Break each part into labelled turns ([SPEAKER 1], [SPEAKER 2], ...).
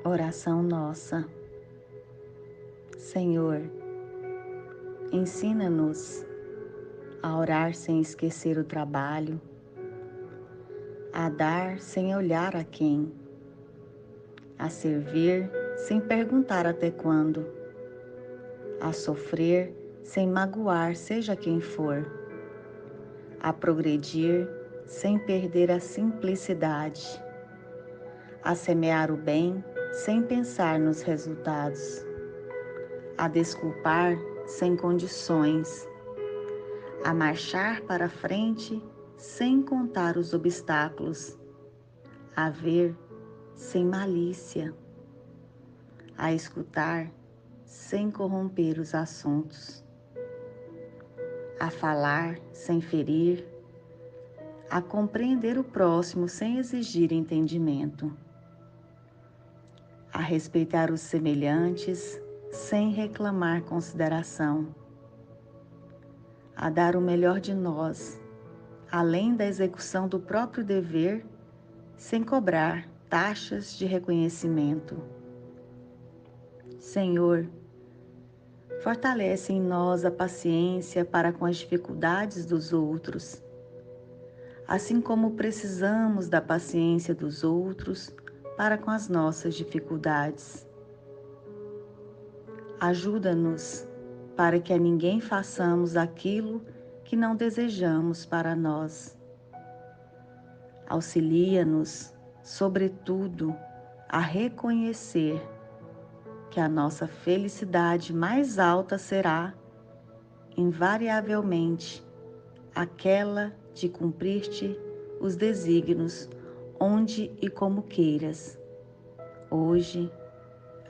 [SPEAKER 1] Oração nossa. Senhor, ensina-nos a orar sem esquecer o trabalho, a dar sem olhar a quem, a servir sem perguntar até quando, a sofrer sem magoar seja quem for, a progredir sem perder a simplicidade, a semear o bem sem pensar nos resultados, a desculpar sem condições, a marchar para frente sem contar os obstáculos, a ver sem malícia, a escutar sem corromper os assuntos, a falar sem ferir, a compreender o próximo sem exigir entendimento, a respeitar os semelhantes sem reclamar consideração, a dar o melhor de nós, além da execução do próprio dever, sem cobrar taxas de reconhecimento. Senhor, fortalece em nós a paciência para com as dificuldades dos outros, assim como precisamos da paciência dos outros para com as nossas dificuldades. Ajuda-nos para que a ninguém façamos aquilo que não desejamos para nós. Auxilia-nos, sobretudo, a reconhecer que a nossa felicidade mais alta será, invariavelmente, aquela de cumprir-te os desígnios onde e como queiras, hoje,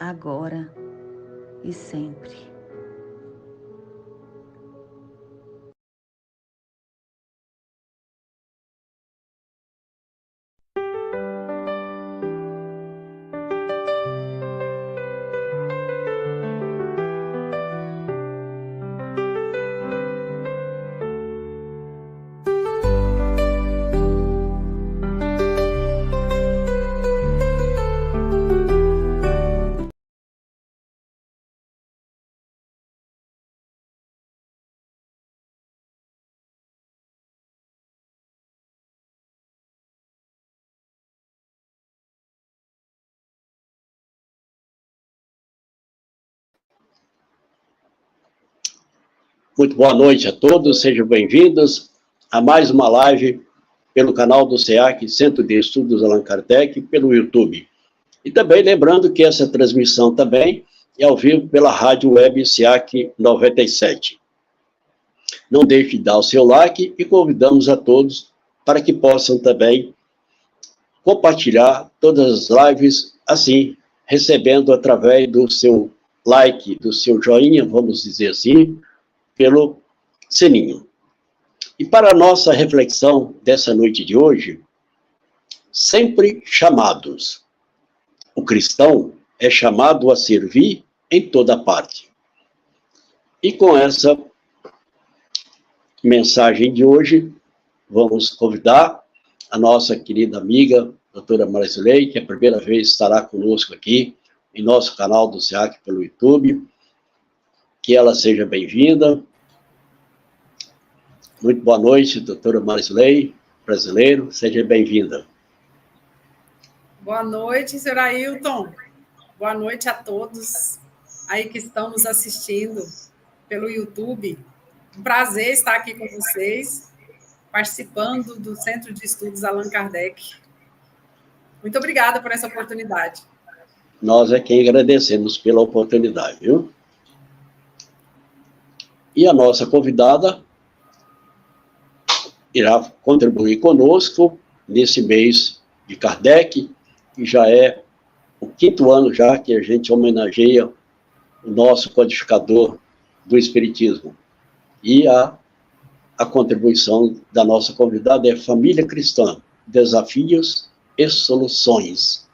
[SPEAKER 1] agora e sempre.
[SPEAKER 2] Muito boa noite a todos, sejam bem-vindos a mais uma live pelo canal do SEAC, Centro de Estudos Allan Kardec, pelo YouTube. E também lembrando que essa transmissão também é ao vivo pela rádio web SEAC 97. Não deixe de dar o seu like e convidamos a todos para que possam também compartilhar todas as lives, assim, recebendo através do seu like, do seu joinha, vamos dizer assim, pelo sininho. E para a nossa reflexão dessa noite de hoje, sempre chamados. O cristão é chamado a servir em toda parte. E com essa mensagem de hoje, vamos convidar a nossa querida amiga, doutora Marzilei, que a primeira vez estará conosco aqui, em nosso canal do SEAC pelo YouTube. Que ela seja bem-vinda. Muito boa noite, doutora Marzilei, brasileiro, seja bem-vinda.
[SPEAKER 3] Boa noite, senhor Ailton. Boa noite a todos aí que estão nos assistindo pelo YouTube. Um prazer estar aqui com vocês, participando do Centro de Estudos Allan Kardec. Muito obrigada por essa oportunidade.
[SPEAKER 2] Nós é quem agradecemos pela oportunidade, viu? E a nossa convidada irá contribuir conosco nesse mês de Kardec, que já é o 5º ano já que a gente homenageia o nosso codificador do Espiritismo. E a contribuição da nossa convidada é Família Cristã, Desafios e Soluções.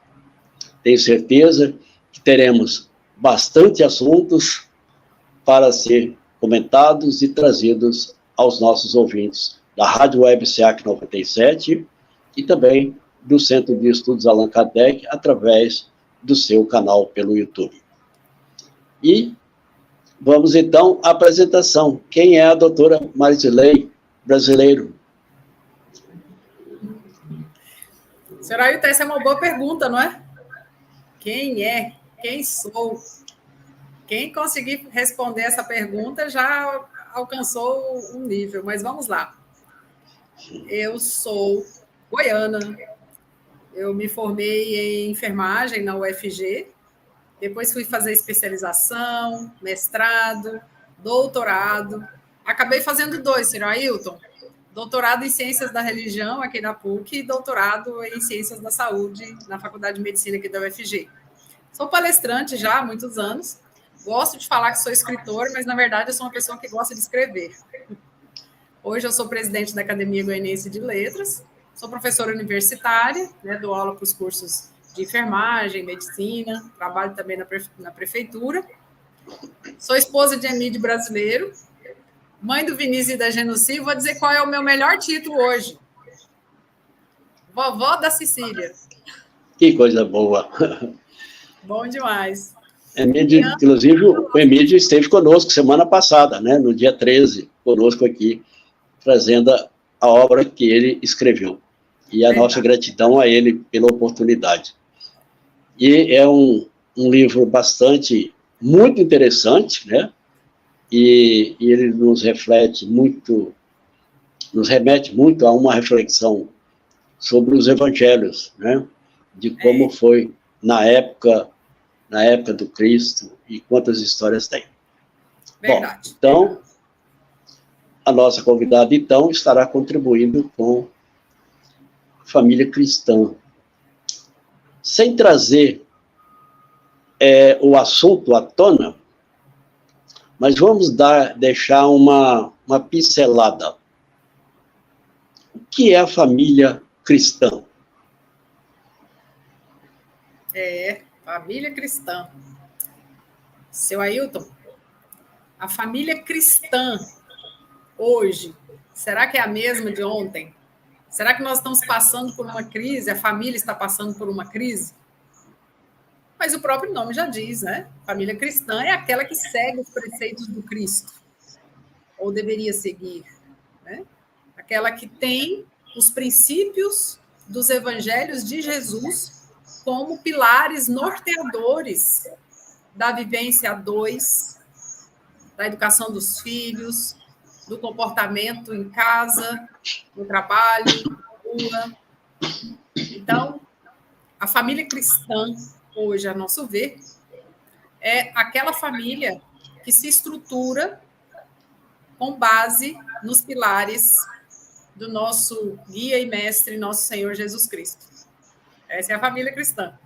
[SPEAKER 2] Tenho certeza que teremos bastante assuntos para ser comentados e trazidos aos nossos ouvintes da Rádio Web SEAC 97 e também do Centro de Estudos Allan Kardec através do seu canal pelo YouTube. E vamos, então, à apresentação. Quem é a doutora Marilei Brasileiro?
[SPEAKER 3] Senhora Ailton, essa é uma boa pergunta, não é? Quem é? Quem sou? Quem conseguir responder essa pergunta já alcançou um nível, mas vamos lá. Eu sou goiana, eu me formei em enfermagem na UFG, depois fui fazer especialização, mestrado, doutorado. Acabei fazendo 2, senhor Ailton. Doutorado em Ciências da Religião aqui na PUC e doutorado em Ciências da Saúde na Faculdade de Medicina aqui da UFG. Sou palestrante já há muitos anos. Gosto de falar que sou escritora, mas, na verdade, eu sou uma pessoa que gosta de escrever. Hoje eu sou presidente da Academia Goianiense de Letras, sou professora universitária, né, dou aula para os cursos de enfermagem, medicina, trabalho também na prefeitura. Sou esposa de Emílio Brasileiro, mãe do Vinícius e da Genuci. Vou dizer qual é o meu melhor título hoje. Vovó da Cecília.
[SPEAKER 2] Que coisa boa.
[SPEAKER 3] Bom demais.
[SPEAKER 2] Emílio, inclusive, o Emílio esteve conosco semana passada, né, no dia 13, conosco aqui, trazendo a obra que ele escreveu. E a nossa gratidão a ele pela oportunidade. E é um livro muito interessante, né? E ele nos remete muito a uma reflexão sobre os evangelhos, né? De como foi na época do Cristo e quantas histórias tem.
[SPEAKER 3] Verdade.
[SPEAKER 2] Bom, então, a nossa convidada, então, estará contribuindo com a família cristã. Sem trazer o assunto à tona, mas vamos deixar uma pincelada. O que é a família cristã?
[SPEAKER 3] Família cristã. Seu Ailton, a família cristã hoje, será que é a mesma de ontem? Será que nós estamos passando por uma crise? A família está passando por uma crise? Mas o próprio nome já diz, né? Família cristã é aquela que segue os preceitos do Cristo, ou deveria seguir, né? Aquela que tem os princípios dos evangelhos de Jesus como pilares norteadores da vivência a dois, da educação dos filhos, do comportamento em casa, no trabalho, na rua. Então, a família cristã, hoje, a nosso ver, é aquela família que se estrutura com base nos pilares do nosso guia e mestre, nosso Senhor Jesus Cristo. Essa é a família cristã.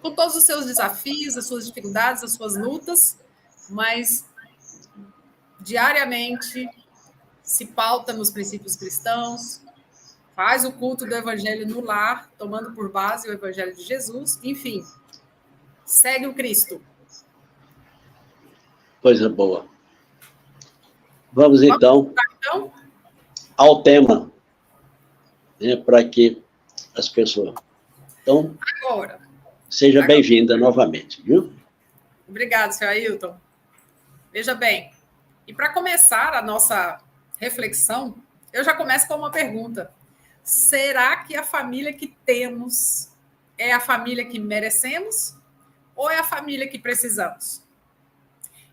[SPEAKER 3] Com todos os seus desafios, as suas dificuldades, as suas lutas, mas diariamente se pauta nos princípios cristãos, faz o culto do evangelho no lar, tomando por base o evangelho de Jesus, enfim, segue o Cristo.
[SPEAKER 2] Coisa boa. Vamos então ao tema, né, para que as pessoas... Então,
[SPEAKER 3] agora,
[SPEAKER 2] seja bem-vinda novamente, viu?
[SPEAKER 3] Obrigada, senhor Ailton. Veja bem, e para começar a nossa reflexão, eu já começo com uma pergunta. Será que a família que temos é a família que merecemos ou é a família que precisamos?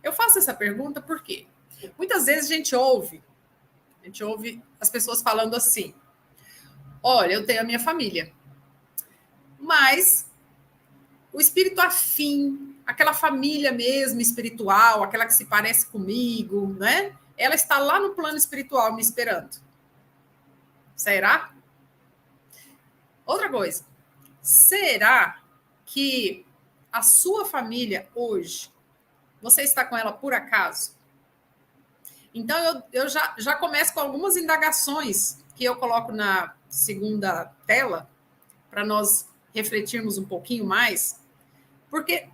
[SPEAKER 3] Eu faço essa pergunta porque muitas vezes a gente ouve as pessoas falando assim: olha, eu tenho a minha família, mas o espírito afim, aquela família mesmo espiritual, aquela que se parece comigo, né? Ela está lá no plano espiritual me esperando. Será? Outra coisa, será que a sua família hoje, você está com ela por acaso? Então, eu já começo com algumas indagações que eu coloco na segunda tela, para nós refletirmos um pouquinho mais, porque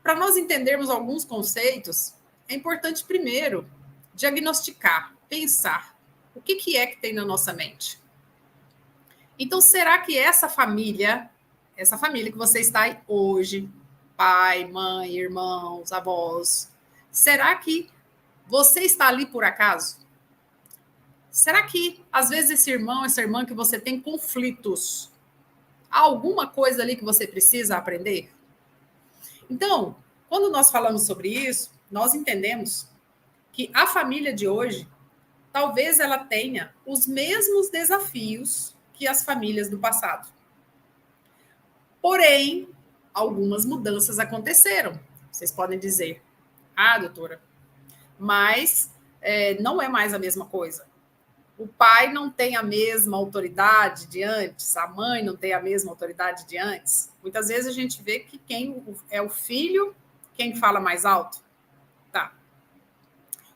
[SPEAKER 3] para nós entendermos alguns conceitos, é importante, primeiro, diagnosticar, pensar o que é que tem na nossa mente. Então, será que essa família que você está aí hoje, pai, mãe, irmãos, avós, será que você está ali por acaso? Será que, às vezes, esse irmão, essa irmã que você tem conflitos, há alguma coisa ali que você precisa aprender? Então, quando nós falamos sobre isso, nós entendemos que a família de hoje, talvez ela tenha os mesmos desafios que as famílias do passado. Porém, algumas mudanças aconteceram. Vocês podem dizer, doutora, mas não é mais a mesma coisa. O pai não tem a mesma autoridade de antes, a mãe não tem a mesma autoridade de antes. Muitas vezes a gente vê que quem é o filho, quem fala mais alto. Tá.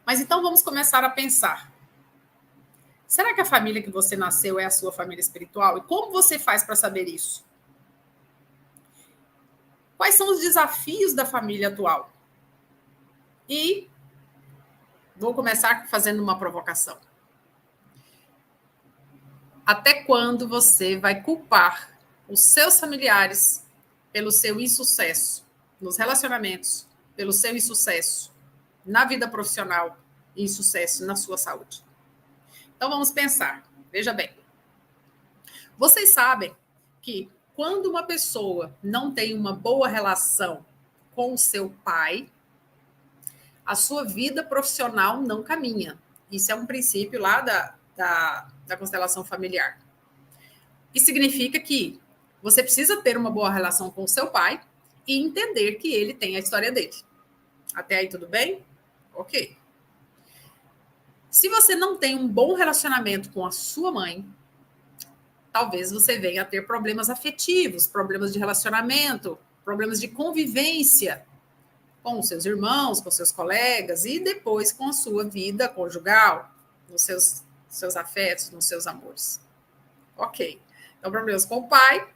[SPEAKER 3] Mas então vamos começar a pensar. Será que a família que você nasceu é a sua família espiritual? E como você faz para saber isso? Quais são os desafios da família atual? E vou começar fazendo uma provocação. Até quando você vai culpar os seus familiares pelo seu insucesso nos relacionamentos, pelo seu insucesso na vida profissional e insucesso na sua saúde? Então vamos pensar. Veja bem. Vocês sabem que quando uma pessoa não tem uma boa relação com o seu pai, a sua vida profissional não caminha. Isso é um princípio lá da constelação familiar. E significa que você precisa ter uma boa relação com o seu pai e entender que ele tem a história dele. Até aí tudo bem? Ok. Se você não tem um bom relacionamento com a sua mãe, talvez você venha a ter problemas afetivos, problemas de relacionamento, problemas de convivência com os seus irmãos, com seus colegas e depois com a sua vida conjugal, nos seus afetos, nos seus amores. Ok. Então, problemas com o pai,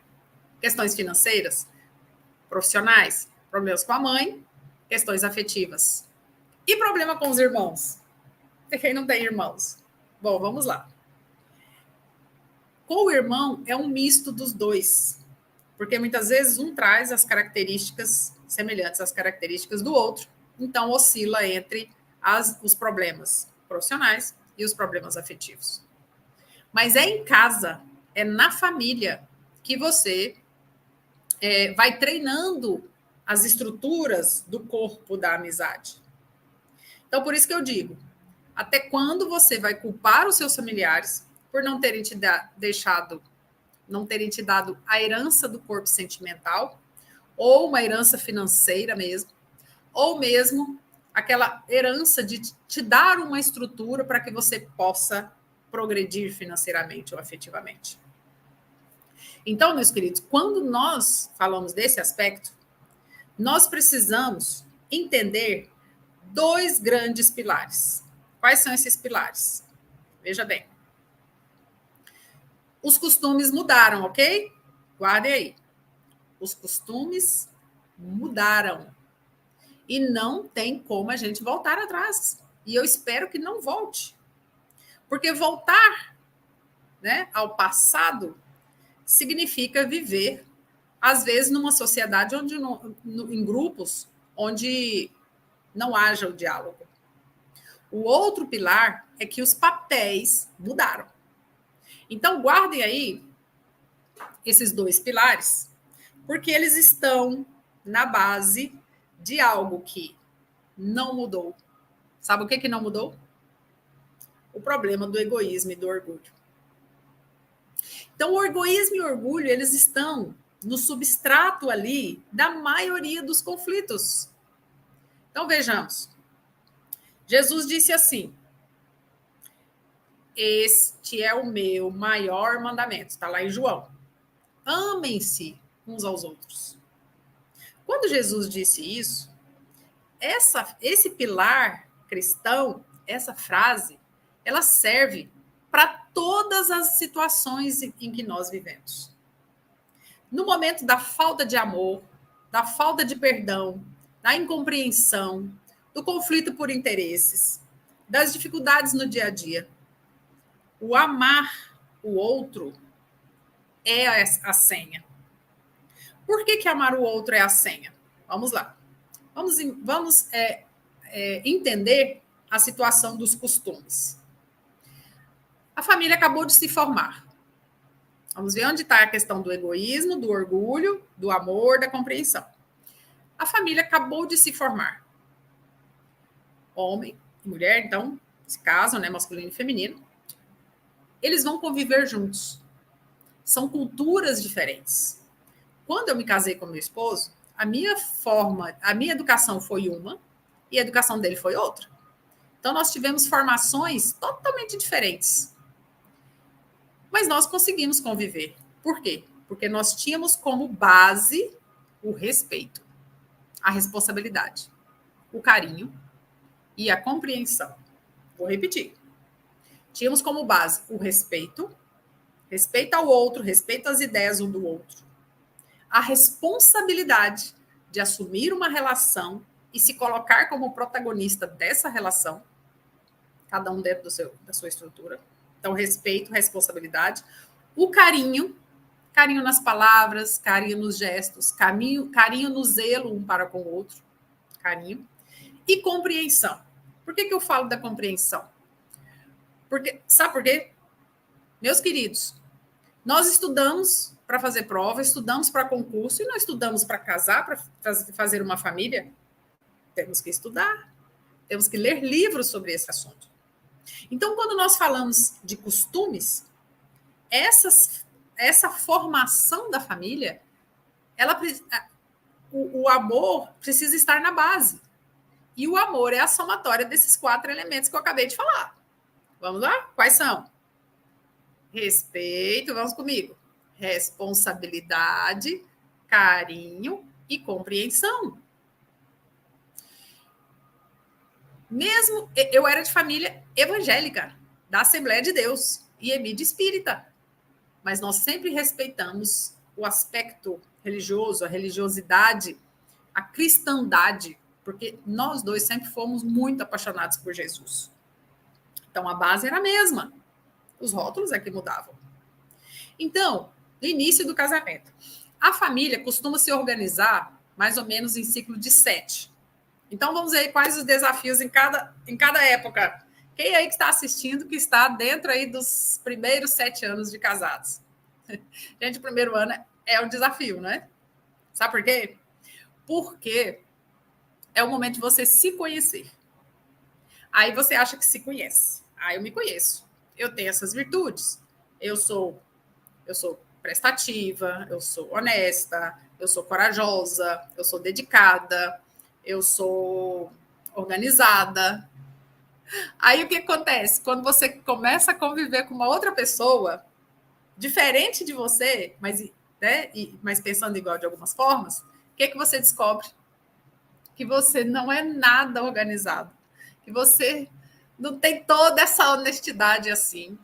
[SPEAKER 3] questões financeiras, profissionais, problemas com a mãe, questões afetivas. E problema com os irmãos? E quem não tem irmãos? Bom, vamos lá. Com o irmão, é um misto dos dois. Porque muitas vezes um traz as características semelhantes às características do outro. Então, oscila entre os problemas profissionais e os problemas afetivos. Mas é em casa, é na família, que você vai treinando as estruturas do corpo da amizade. Então, por isso que eu digo, até quando você vai culpar os seus familiares por não terem te dado a herança do corpo sentimental, ou uma herança financeira mesmo, ou mesmo aquela herança de te dar uma estrutura para que você possa progredir financeiramente ou afetivamente. Então, meus queridos, quando nós falamos desse aspecto, nós precisamos entender 2 grandes pilares. Quais são esses pilares? Veja bem. Os costumes mudaram, ok? Guardem aí. Os costumes mudaram. E não tem como a gente voltar atrás. E eu espero que não volte. Porque voltar, ao passado significa viver, às vezes, numa sociedade onde em grupos onde não haja o diálogo. O outro pilar é que os papéis mudaram. Então, guardem aí esses 2 pilares, porque eles estão na base de algo que não mudou. Sabe o que não mudou? O problema do egoísmo e do orgulho. Então, o egoísmo e o orgulho, eles estão no substrato ali da maioria dos conflitos. Então, vejamos. Jesus disse assim: este é o meu maior mandamento. Está lá em João. Amem-se uns aos outros. Quando Jesus disse isso, esse pilar cristão, essa frase, ela serve para todas as situações em que nós vivemos. No momento da falta de amor, da falta de perdão, da incompreensão, do conflito por interesses, das dificuldades no dia a dia, o amar o outro é a senha. Por que amar o outro é a senha? Vamos lá. Vamos entender a situação dos costumes. A família acabou de se formar. Vamos ver onde está a questão do egoísmo, do orgulho, do amor, da compreensão. A família acabou de se formar. Homem e mulher, então, se casam, né, masculino e feminino. Eles vão conviver juntos. São culturas diferentes. Quando eu me casei com meu esposo, a minha educação foi uma e a educação dele foi outra. Então, nós tivemos formações totalmente diferentes. Mas nós conseguimos conviver. Por quê? Porque nós tínhamos como base o respeito, a responsabilidade, o carinho e a compreensão. Vou repetir. Tínhamos como base o respeito ao outro, respeito às ideias um do outro, a responsabilidade de assumir uma relação e se colocar como protagonista dessa relação, cada um dentro da sua estrutura. Então, respeito, responsabilidade, o carinho nas palavras, carinho nos gestos, carinho no zelo um para com o outro, carinho, e compreensão. Por que eu falo da compreensão? Porque, sabe por quê? Meus queridos, nós estudamos para fazer prova, estudamos para concurso e não estudamos para casar, para fazer uma família. Temos que estudar, temos que ler livros sobre esse assunto. Então, quando nós falamos de costumes, essa formação da família, o amor precisa estar na base. E o amor é a somatória desses 4 elementos que eu acabei de falar. Vamos lá? Quais são? Respeito, vamos comigo. Responsabilidade, carinho e compreensão. Mesmo eu era de família evangélica, da Assembleia de Deus e EMID espírita, mas nós sempre respeitamos o aspecto religioso, a religiosidade, a cristandade, porque nós dois sempre fomos muito apaixonados por Jesus. Então, a base era a mesma. Os rótulos é que mudavam. Então, no início do casamento, a família costuma se organizar mais ou menos em ciclo de 7. Então, vamos ver quais os desafios em cada época. Quem aí que está assistindo, que está dentro aí dos primeiros 7 anos de casados? Gente, o primeiro ano é um desafio, não é? Sabe por quê? Porque é o momento de você se conhecer. Aí você acha que se conhece. Aí eu me conheço. Eu tenho essas virtudes. Eu sou prestativa, eu sou honesta, eu sou corajosa, eu sou dedicada, eu sou organizada. Aí o que acontece? Quando você começa a conviver com uma outra pessoa, diferente de você, mas pensando igual de algumas formas, o que você descobre? Que você não é nada organizado, que você não tem toda essa honestidade assim,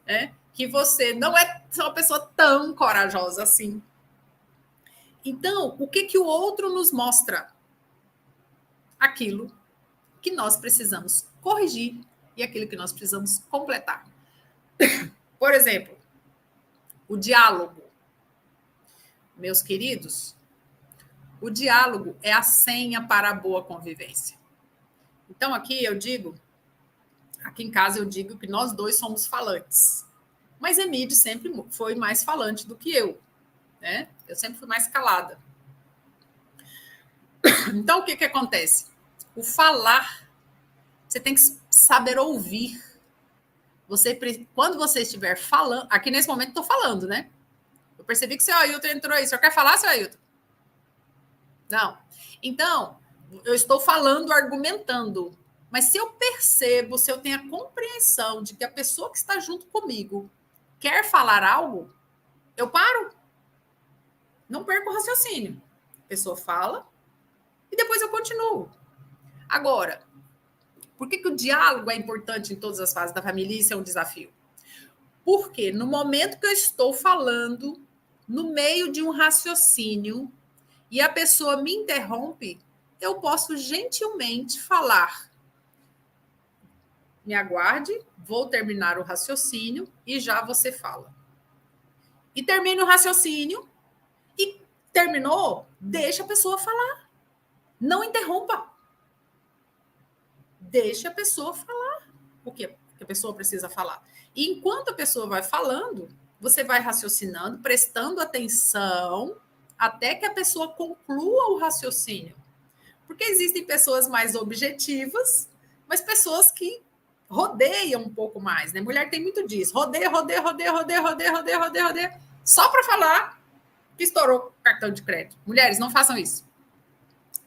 [SPEAKER 3] né? Que você não é uma pessoa tão corajosa assim. Então, o que o outro nos mostra? Aquilo que nós precisamos corrigir e aquilo que nós precisamos completar. Por exemplo, o diálogo. Meus queridos, o diálogo é a senha para a boa convivência. Então, aqui em casa eu digo que nós dois somos falantes. Mas Emílio sempre foi mais falante do que eu, né? Eu sempre fui mais calada. Então, o que acontece? O falar, você tem que saber ouvir. Quando você estiver falando, aqui nesse momento estou falando, né? Eu percebi que o seu Ailton entrou aí. O senhor quer falar, seu Ailton? Não. Então, eu estou falando, argumentando. Mas se eu percebo, se eu tenho a compreensão de que a pessoa que está junto comigo quer falar algo, eu paro. Não perco o raciocínio. A pessoa fala e depois eu continuo. Agora, por que o diálogo é importante em todas as fases da família e isso é um desafio? Porque no momento que eu estou falando, no meio de um raciocínio, e a pessoa me interrompe, eu posso gentilmente falar. Me aguarde, vou terminar o raciocínio e já você fala. e termine o raciocínio. E terminou, deixa a pessoa falar. Não interrompa. Deixa a pessoa falar. O que a pessoa precisa falar. E enquanto a pessoa vai falando, você vai raciocinando, prestando atenção, até que a pessoa conclua o raciocínio. Porque existem pessoas mais objetivas, mas pessoas que rodeiam um pouco mais, né? Mulher tem muito disso. Rodeia, só para falar que estourou o cartão de crédito. Mulheres, não façam isso.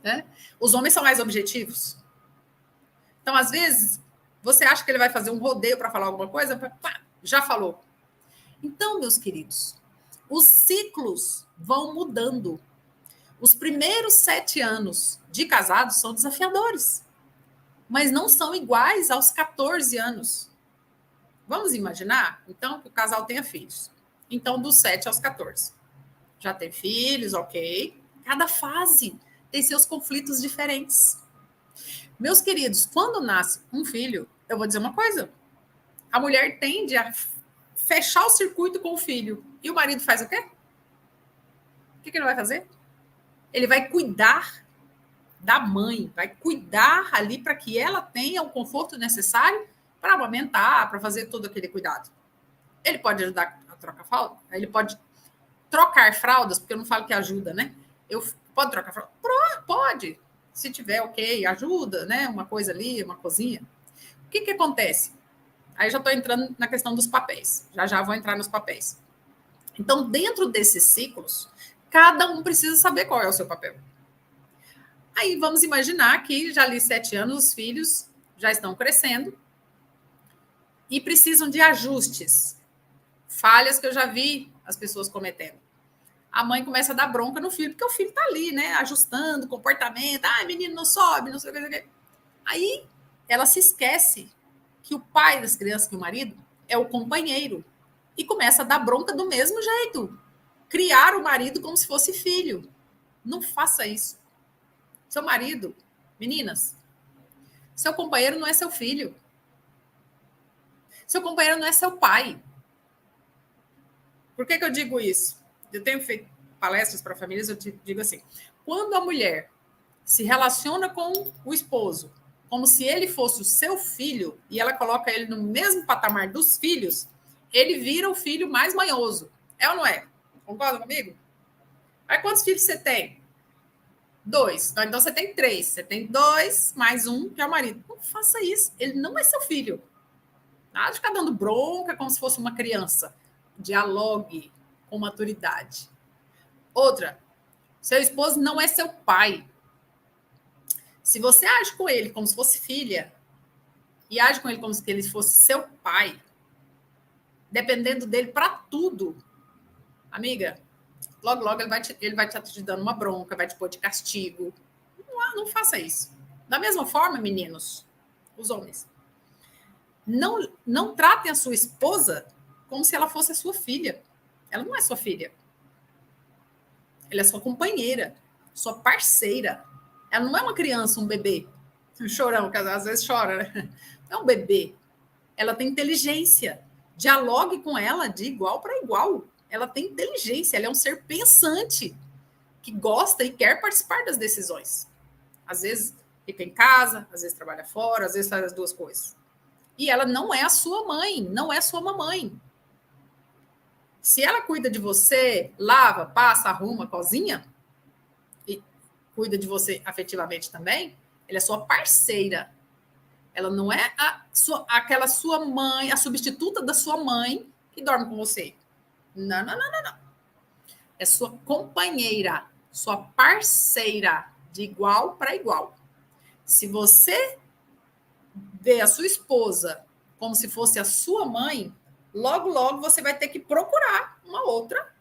[SPEAKER 3] Né? Os homens são mais objetivos. Então, às vezes, você acha que ele vai fazer um rodeio para falar alguma coisa? Pá, já falou. Então, meus queridos, os ciclos vão mudando. Os primeiros 7 anos de casados são desafiadores, mas não são iguais aos 14 anos. Vamos imaginar, então, que o casal tenha filhos. Então, dos 7 aos 14. Já tem filhos, ok. Cada fase tem seus conflitos diferentes. Meus queridos, quando nasce um filho, eu vou dizer uma coisa. A mulher tende a fechar o circuito com o filho. E o marido faz o quê? O que ele vai fazer? Ele vai cuidar da mãe, vai cuidar ali para que ela tenha o conforto necessário para amamentar, para fazer todo aquele cuidado. Ele pode ajudar a trocar fralda? Ele pode trocar fraldas, porque eu não falo que ajuda, né? Pode trocar fralda? Pode. Se tiver, ok, ajuda, né? Uma coisa ali, uma cozinha. O que acontece? Aí já estou entrando na questão dos papéis. Já vou entrar nos papéis. Então, dentro desses ciclos, cada um precisa saber qual é o seu papel. Aí vamos imaginar que já ali 7 anos, os filhos já estão crescendo e precisam de ajustes. Falhas que eu já vi as pessoas cometendo. A mãe começa a dar bronca no filho, porque o filho está ali, né? Ajustando o comportamento. Ah, menino não sobe, não sei o que. Aí ela se esquece que o pai das crianças, que o marido, é o companheiro. E começa a dar bronca do mesmo jeito. Criar o marido como se fosse filho. Não faça isso. Seu marido, meninas, seu companheiro não é seu filho. Seu companheiro não é seu pai. Por que eu digo isso? Eu tenho feito palestras para famílias, eu digo assim, quando a mulher se relaciona com o esposo como se ele fosse o seu filho e ela coloca ele no mesmo patamar dos filhos, ele vira o filho mais manhoso. É ou não é? Concorda comigo? Aí quantos filhos você tem? 2. Então você tem 3. Você tem 2 mais 1, que é o marido. Não faça isso. Ele não é seu filho. Nada de ficar dando bronca como se fosse uma criança. Dialogue com maturidade. Outra, seu esposo não é seu pai. Se você age com ele como se fosse filha e age com ele como se ele fosse seu pai, dependendo dele para tudo, amiga, logo ele vai te dando uma bronca, vai te pôr de castigo. Não faça isso. Da mesma forma, meninos, os homens, não tratem a sua esposa como se ela fosse a sua filha. Ela não é sua filha. Ela é sua companheira, sua parceira. Ela não é uma criança, um bebê. Um chorão, que às vezes chora, né? Não é um bebê. Ela tem inteligência. Dialogue com ela de igual para igual. Ela tem inteligência, ela é um ser pensante que gosta e quer participar das decisões. Às vezes fica em casa, às vezes trabalha fora, às vezes faz as duas coisas. E ela não é a sua mãe, não é sua mamãe. Se ela cuida de você, lava, passa, arruma, cozinha, e cuida de você afetivamente também, ela é sua parceira. Ela não é aquela sua mãe, a substituta da sua mãe que dorme com você. Não. É sua companheira, sua parceira, de igual para igual. Se você vê a sua esposa como se fosse a sua mãe, logo você vai ter que procurar uma outra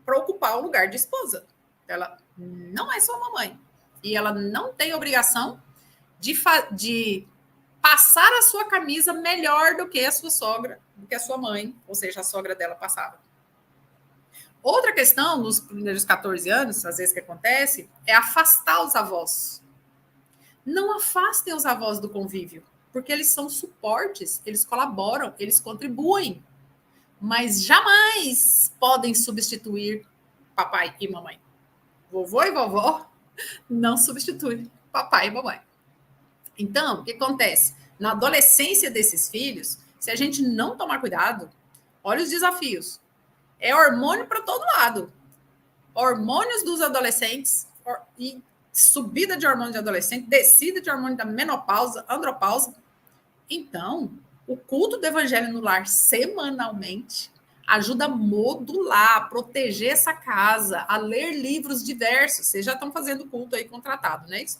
[SPEAKER 3] para ocupar o lugar de esposa. Ela não é sua mamãe. E ela não tem obrigação de passar a sua camisa melhor do que a sua sogra, do que a sua mãe, ou seja, a sogra dela passava. Outra questão, nos primeiros 14 anos, às vezes que acontece, é afastar os avós. Não afastem os avós do convívio, porque eles são suportes, eles colaboram, eles contribuem. mas jamais podem substituir papai e mamãe. Vovô e vovó não substituem papai e mamãe. Então, o que acontece? Na adolescência desses filhos, se a gente não tomar cuidado, olha os desafios. É hormônio para todo lado. Hormônios dos adolescentes e subida de hormônio de adolescente, descida de hormônio da menopausa, andropausa. Então, o culto do evangelho no lar semanalmente ajuda a modular, a proteger essa casa, a ler livros diversos. Vocês já estão fazendo culto aí contratado, não é isso?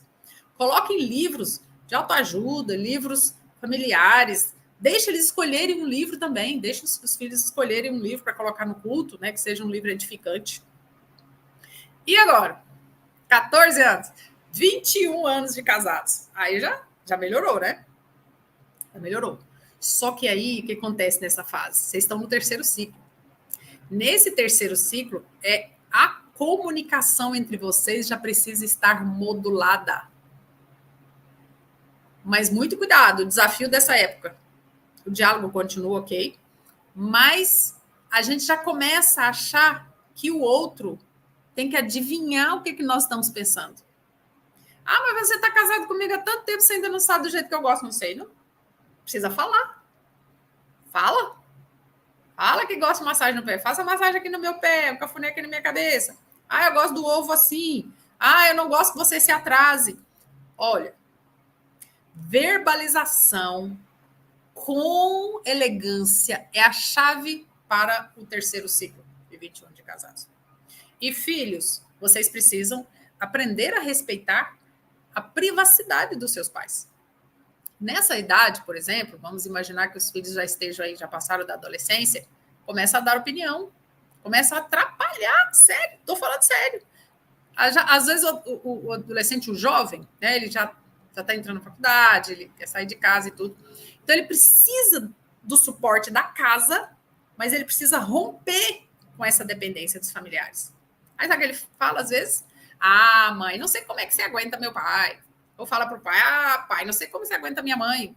[SPEAKER 3] Coloquem livros de autoajuda, livros familiares. Deixe eles escolherem um livro também. Deixe os filhos escolherem um livro para colocar no culto, né? Que seja um livro edificante. E agora? 14 anos. 21 anos de casados. Aí já melhorou, né? Já melhorou. Só que aí, o que acontece nessa fase? Vocês estão no terceiro ciclo. Nesse terceiro ciclo, a comunicação entre vocês já precisa estar modulada. Mas muito cuidado, o desafio dessa época. O diálogo continua, ok? Mas a gente já começa a achar que o outro tem que adivinhar o que nós estamos pensando. Ah, mas você está casado comigo há tanto tempo, você ainda não sabe do jeito que eu gosto. Não sei, não. Precisa falar. Fala. Fala que gosta de massagem no pé. Faça massagem aqui no meu pé, um cafuné aqui na minha cabeça. Ah, eu gosto do ovo assim. Ah, eu não gosto que você se atrase. Olha, verbalização com elegância é a chave para o terceiro ciclo de 21 de casados. E filhos, vocês precisam aprender a respeitar a privacidade dos seus pais. Nessa idade, por exemplo, vamos imaginar que os filhos já estejam aí, já passaram da adolescência, começa a dar opinião, começa a atrapalhar, sério, estou falando sério. Às vezes o adolescente, o jovem, né, ele já está entrando na faculdade, ele quer sair de casa e tudo. Então, ele precisa do suporte da casa, mas ele precisa romper com essa dependência dos familiares. Aí sabe que ele fala, às vezes, ah, mãe, não sei como é que você aguenta meu pai. Ou fala para o pai, ah, pai, não sei como você aguenta minha mãe.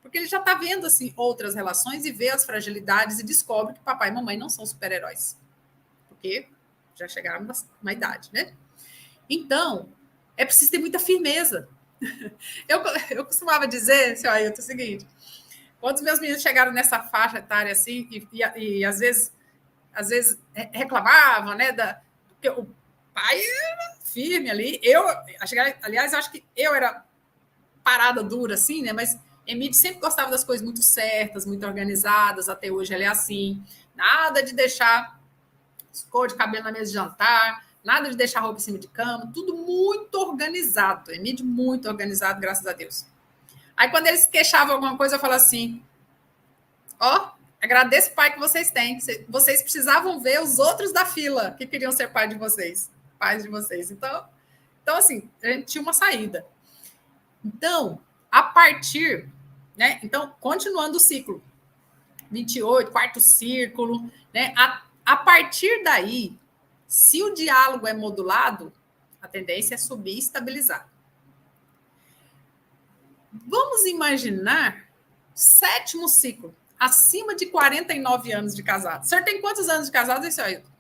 [SPEAKER 3] Porque ele já está vendo assim, outras relações e vê as fragilidades e descobre que papai e mamãe não são super-heróis. Porque já chegaram numa idade, né? Então, é preciso ter muita firmeza. Eu costumava dizer, seu Ailton, o seguinte, quando os meus meninos chegaram nessa faixa etária assim, e às vezes reclamavam, né, porque o pai era firme ali, aliás, eu acho que eu era parada dura, assim, né, mas Emílio sempre gostava das coisas muito certas, muito organizadas, até hoje ela é assim, nada de deixar cor de cabelo na mesa de jantar, nada de deixar roupa em cima de cama, tudo muito organizado. Emílio muito organizado, graças a Deus. Aí, quando eles queixavam alguma coisa, eu falo assim, ó, agradeço o pai que vocês têm. Vocês precisavam ver os outros da fila que queriam ser pais de vocês. Então, assim, a gente tinha uma saída. Então, a partir, né? Então, continuando o ciclo, 28, quarto círculo, né? A partir daí, se o diálogo é modulado, a tendência é subir e estabilizar. Vamos imaginar sétimo ciclo, acima de 49 anos de casado. O senhor tem quantos anos de casado, hein, seu Ailton?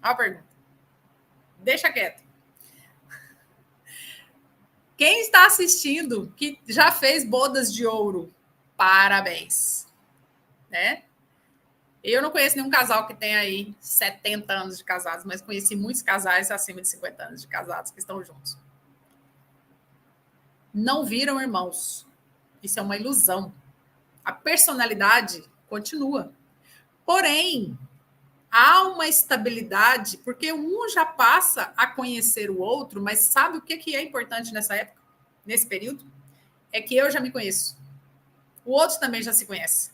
[SPEAKER 3] Olha a pergunta. Deixa quieto. Quem está assistindo que já fez bodas de ouro, parabéns. Né? Eu não conheço nenhum casal que tenha aí 70 anos de casados, mas conheci muitos casais acima de 50 anos de casados que estão juntos. Não viram irmãos. Isso é uma ilusão. A personalidade continua. Porém, há uma estabilidade, porque um já passa a conhecer o outro, mas sabe o que é importante nessa época, nesse período? É que eu já me conheço. O outro também já se conhece.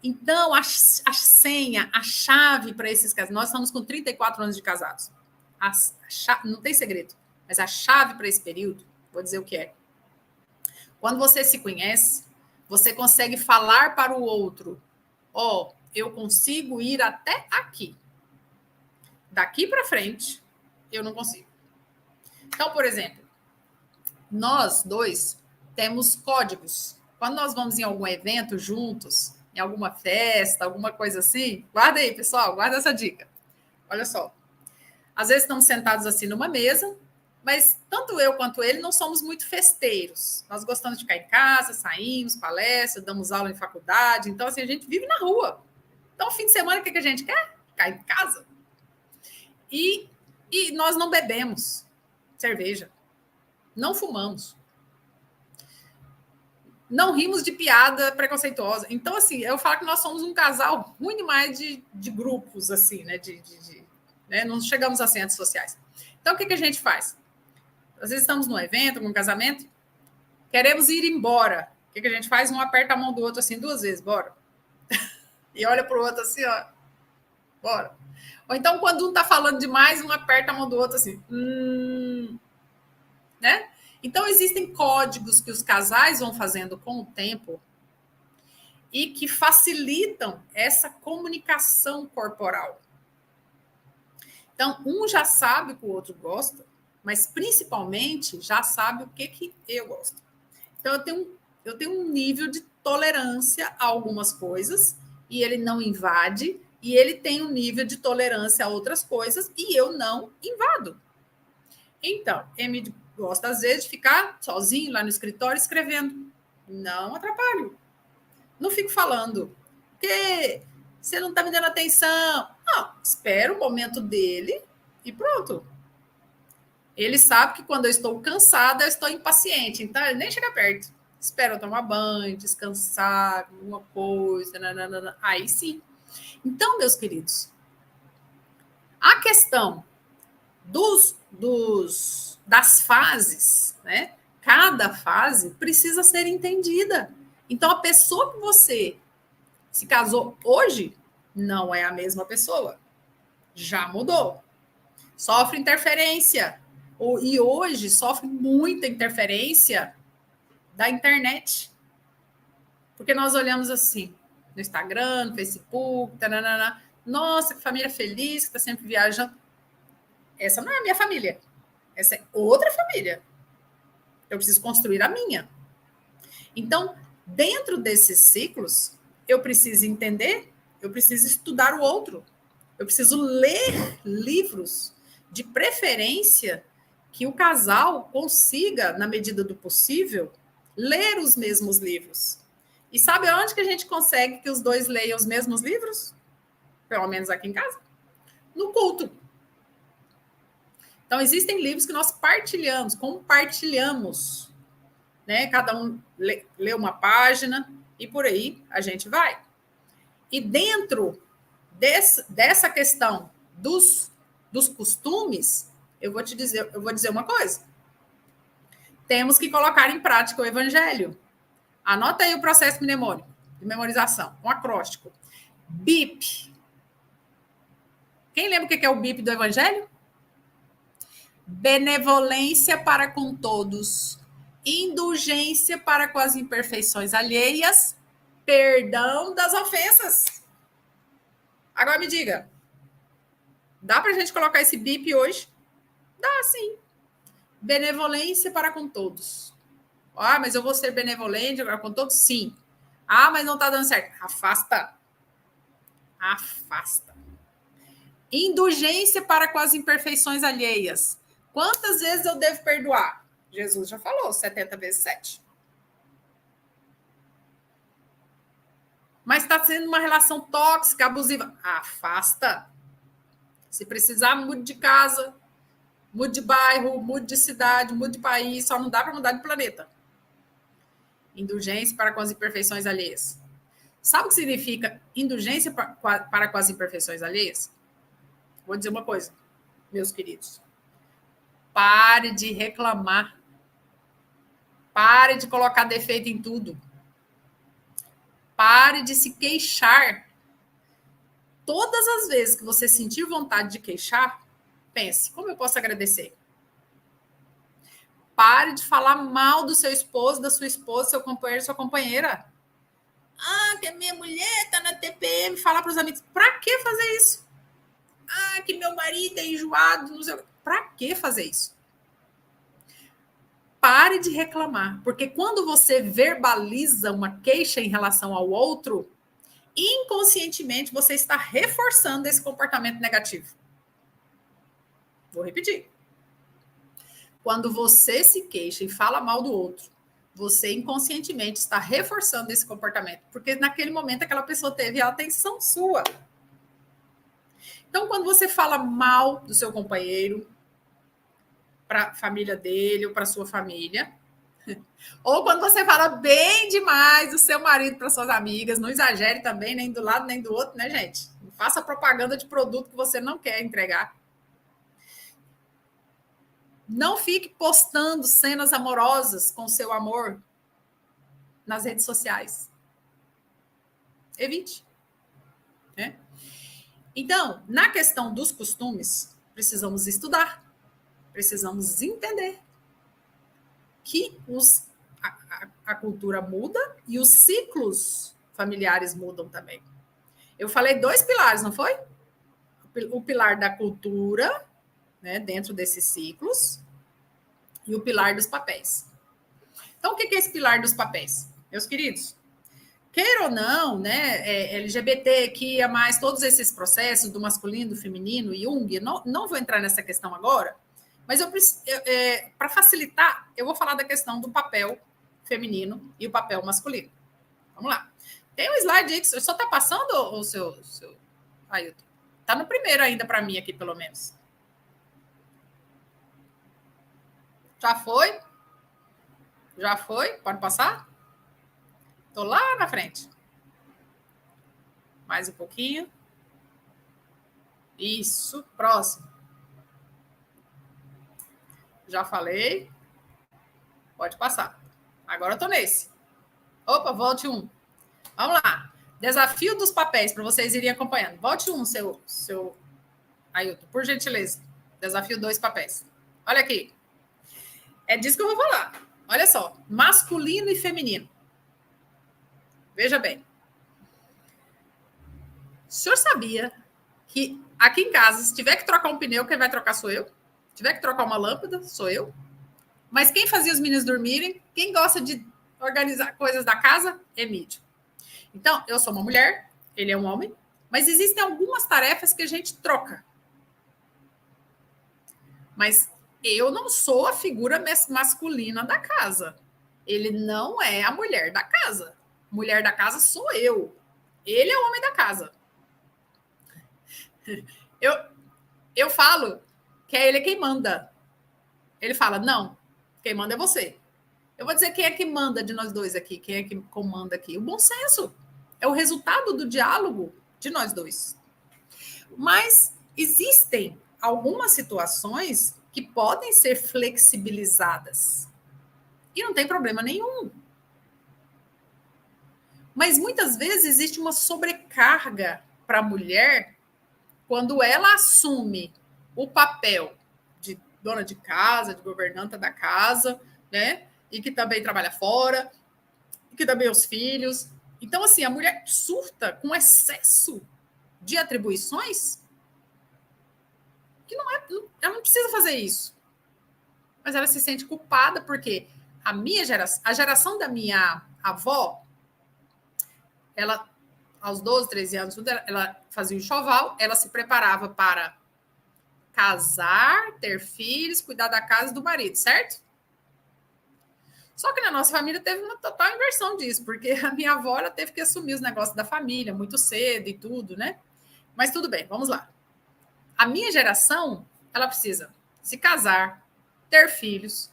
[SPEAKER 3] Então, a senha, a chave para esses casos, nós estamos com 34 anos de casados. Não tem segredo, mas a chave para esse período, vou dizer o que é. Quando você se conhece, você consegue falar para o outro, ó, eu consigo ir até aqui. Daqui para frente, eu não consigo. Então, por exemplo, nós dois temos códigos. Quando nós vamos em algum evento juntos, em alguma festa, alguma coisa assim? Guarda aí, pessoal, guarda essa dica. Olha só. Às vezes estamos sentados assim numa mesa, mas tanto eu quanto ele não somos muito festeiros. Nós gostamos de ficar em casa, saímos, palestra, damos aula em faculdade. Então, assim, a gente vive na rua. Então, fim de semana, o que a gente quer? Ficar em casa. E nós não bebemos cerveja. Não fumamos. Não rimos de piada preconceituosa. Então, assim, eu falo que nós somos um casal ruim demais de grupos, assim, né? Né? Não chegamos a centros sociais. Então, o que a gente faz? Às vezes estamos num evento, num casamento, queremos ir embora. O que a gente faz? Um aperta a mão do outro assim 2 vezes, bora. E olha para o outro assim, ó, bora. Ou então, quando um está falando demais, um aperta a mão do outro assim, né? Então, existem códigos que os casais vão fazendo com o tempo e que facilitam essa comunicação corporal. Então, um já sabe o que o outro gosta, mas principalmente já sabe o que eu gosto. Então, eu tenho um nível de tolerância a algumas coisas e ele não invade, e ele tem um nível de tolerância a outras coisas e eu não invado. Então, ele gosta, às vezes, de ficar sozinho lá no escritório escrevendo. Não atrapalho. Não fico falando. Porque você não está me dando atenção. Não, espero o momento dele e pronto. Ele sabe que quando eu estou cansada, eu estou impaciente. Então, ele nem chega perto. Espero eu tomar banho, descansar, alguma coisa. Nananana. Aí sim. Então, meus queridos, a questão das fases, né? Cada fase precisa ser entendida. Então, a pessoa que você se casou hoje não é a mesma pessoa. Já mudou. Sofre interferência. E hoje sofre muita interferência da internet. Porque nós olhamos assim, no Instagram, no Facebook, taranana, nossa, que família feliz, que está sempre viajando. Essa não é a minha família. Essa é outra família. Eu preciso construir a minha. Então, dentro desses ciclos, eu preciso entender, eu preciso estudar o outro. Eu preciso ler livros, de preferência que o casal consiga, na medida do possível, ler os mesmos livros. E sabe onde que a gente consegue que os dois leiam os mesmos livros? Pelo menos aqui em casa? No culto. Então, existem livros que nós compartilhamos. Né? Cada um lê uma página e por aí a gente vai. E dentro dessa questão dos costumes, eu vou dizer uma coisa. Temos que colocar em prática o evangelho. Anota aí o processo mnemônico de memorização, um acróstico. BIP. Quem lembra o que é o BIP do evangelho? Benevolência para com todos, indulgência para com as imperfeições alheias, perdão das ofensas. Agora me diga, dá para a gente colocar esse BIP hoje? Dá, sim. Benevolência para com todos. Ah, mas eu vou ser benevolente agora com todos? Sim. Ah, mas não está dando certo. Afasta. Afasta. Indulgência para com as imperfeições alheias. Quantas vezes eu devo perdoar? Jesus já falou, 70 vezes 7. Mas está sendo uma relação tóxica, abusiva. Afasta. Se precisar, mude de casa, mude de bairro, mude de cidade, mude de país. Só não dá para mudar de planeta. Indulgência para com as imperfeições alheias. Sabe o que significa indulgência para com as imperfeições alheias? Vou dizer uma coisa, meus queridos. Pare de reclamar. Pare de colocar defeito em tudo. Pare de se queixar. Todas as vezes que você sentir vontade de queixar, pense, como eu posso agradecer? Pare de falar mal do seu esposo, da sua esposa, seu companheiro, sua companheira. Ah, que a minha mulher está na TPM, falar para os amigos. Para que fazer isso? Ah, que meu marido é enjoado. Não sei... Para que fazer isso? Pare de reclamar, porque quando você verbaliza uma queixa em relação ao outro, inconscientemente você está reforçando esse comportamento negativo. Vou repetir. Quando você se queixa e fala mal do outro, você inconscientemente está reforçando esse comportamento, porque naquele momento aquela pessoa teve a atenção sua. Então, quando você fala mal do seu companheiro, para a família dele ou para a sua família, ou quando você fala bem demais do seu marido para suas amigas, não exagere também, nem do lado nem do outro, né, gente? Não faça propaganda de produto que você não quer entregar. Não fique postando cenas amorosas com seu amor nas redes sociais. Evite. Né? Então, na questão dos costumes, precisamos estudar, precisamos entender que a cultura muda e os ciclos familiares mudam também. Eu falei 2 pilares, não foi? O pilar da cultura, né, dentro desses ciclos, e o pilar dos papéis. Então, o que é esse pilar dos papéis? Meus queridos, queira ou não, né, LGBTQIA+, todos esses processos do masculino, do feminino, Jung, não vou entrar nessa questão agora, mas para facilitar, eu vou falar da questão do papel feminino e o papel masculino. Vamos lá. Tem um slide aí que só está passando o seu... Ailton. Está no primeiro ainda para mim aqui, pelo menos. Já foi? Já foi? Pode passar? Estou lá na frente. Mais um pouquinho. Isso, próximo. Já falei. Pode passar. Agora eu estou nesse. Opa, volte um. Vamos lá. Desafio dos papéis, para vocês irem acompanhando. Volte um, seu Ailton, por gentileza. Desafio 2 papéis. Olha aqui. É disso que eu vou falar. Olha só. Masculino e feminino. Veja bem. O senhor sabia que aqui em casa, se tiver que trocar um pneu, quem vai trocar sou eu? Se tiver que trocar uma lâmpada, sou eu. Mas quem fazia os meninos dormirem, quem gosta de organizar coisas da casa, Emílio. Então, eu sou uma mulher, ele é um homem, mas existem algumas tarefas que a gente troca. Mas eu não sou a figura masculina da casa. Ele não é a mulher da casa. Mulher da casa sou eu. Ele é o homem da casa. Eu falo que é ele quem manda. Ele fala, não, quem manda é você. Eu vou dizer quem é que manda de nós dois aqui, quem é que comanda aqui. O bom senso. É o resultado do diálogo de nós dois. Mas existem algumas situações que podem ser flexibilizadas. E não tem problema nenhum. Mas muitas vezes existe uma sobrecarga para a mulher quando ela assume o papel de dona de casa, de governanta da casa, né? E que também trabalha fora, e que também os filhos. Então, assim, a mulher surta com excesso de atribuições que ela não precisa fazer isso. Mas ela se sente culpada porque a geração da minha avó, ela, aos 12, 13 anos, ela fazia o enxoval, ela se preparava para casar, ter filhos, cuidar da casa do marido, certo? Só que na nossa família teve uma total inversão disso, porque a minha avó ela teve que assumir os negócios da família muito cedo e tudo, né? Mas tudo bem, vamos lá. A minha geração, ela precisa se casar, ter filhos,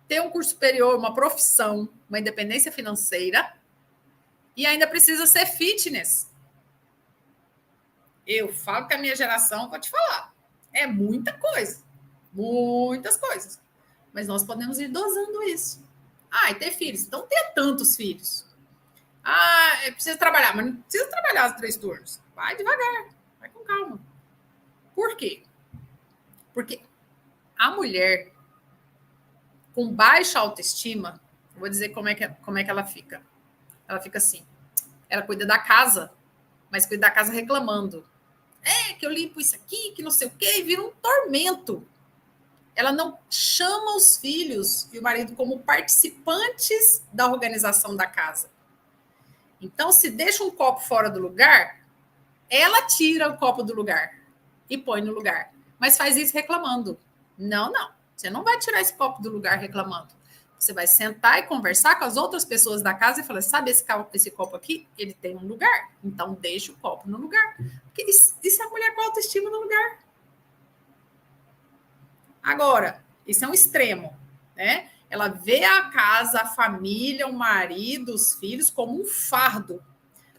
[SPEAKER 3] ter um curso superior, uma profissão, uma independência financeira e ainda precisa ser fitness. Eu falo que a minha geração, vou te falar, é muita coisa, muitas coisas. Mas nós podemos ir dosando isso. E ter filhos. Então, ter tantos filhos. Precisa trabalhar, mas não precisa trabalhar os 3 turnos. Vai devagar, vai com calma. Por quê? Porque a mulher com baixa autoestima, eu vou dizer como é que ela fica. Ela fica assim. Ela cuida da casa, mas cuida da casa reclamando. Que eu limpo isso aqui, que não sei o quê, e vira um tormento. Ela não chama os filhos e o marido como participantes da organização da casa. Então, se deixa um copo fora do lugar, ela tira o copo do lugar e põe no lugar. Mas faz isso reclamando. Não. Você não vai tirar esse copo do lugar reclamando. Você vai sentar e conversar com as outras pessoas da casa e falar, sabe esse copo aqui? Ele tem um lugar. Então, deixa o copo no lugar. Porque isso é a mulher com autoestima no lugar. Agora, isso é um extremo, né? Ela vê a casa, a família, o marido, os filhos como um fardo.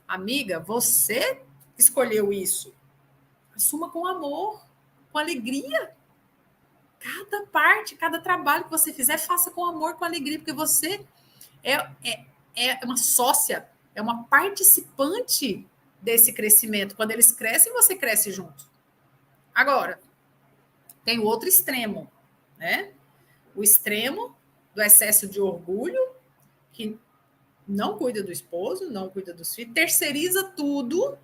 [SPEAKER 3] Amiga, você escolheu isso. Assuma com amor, com alegria. Cada parte, cada trabalho que você fizer, faça com amor, com alegria, porque você é uma sócia, é uma participante desse crescimento. Quando eles crescem, você cresce junto. Agora, tem o outro extremo, né? O extremo do excesso de orgulho, que não cuida do esposo, não cuida dos filhos, terceiriza tudo,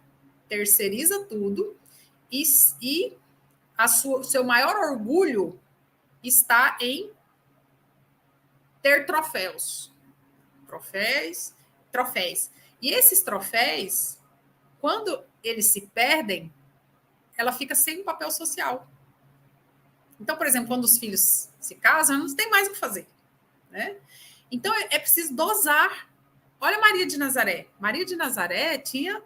[SPEAKER 3] e seu maior orgulho está em ter troféus. E esses troféus, quando eles se perdem, ela fica sem um papel social. Então, por exemplo, quando os filhos se casam, não tem mais o que fazer, né? Então, é preciso dosar. Olha Maria de Nazaré. Maria de Nazaré tinha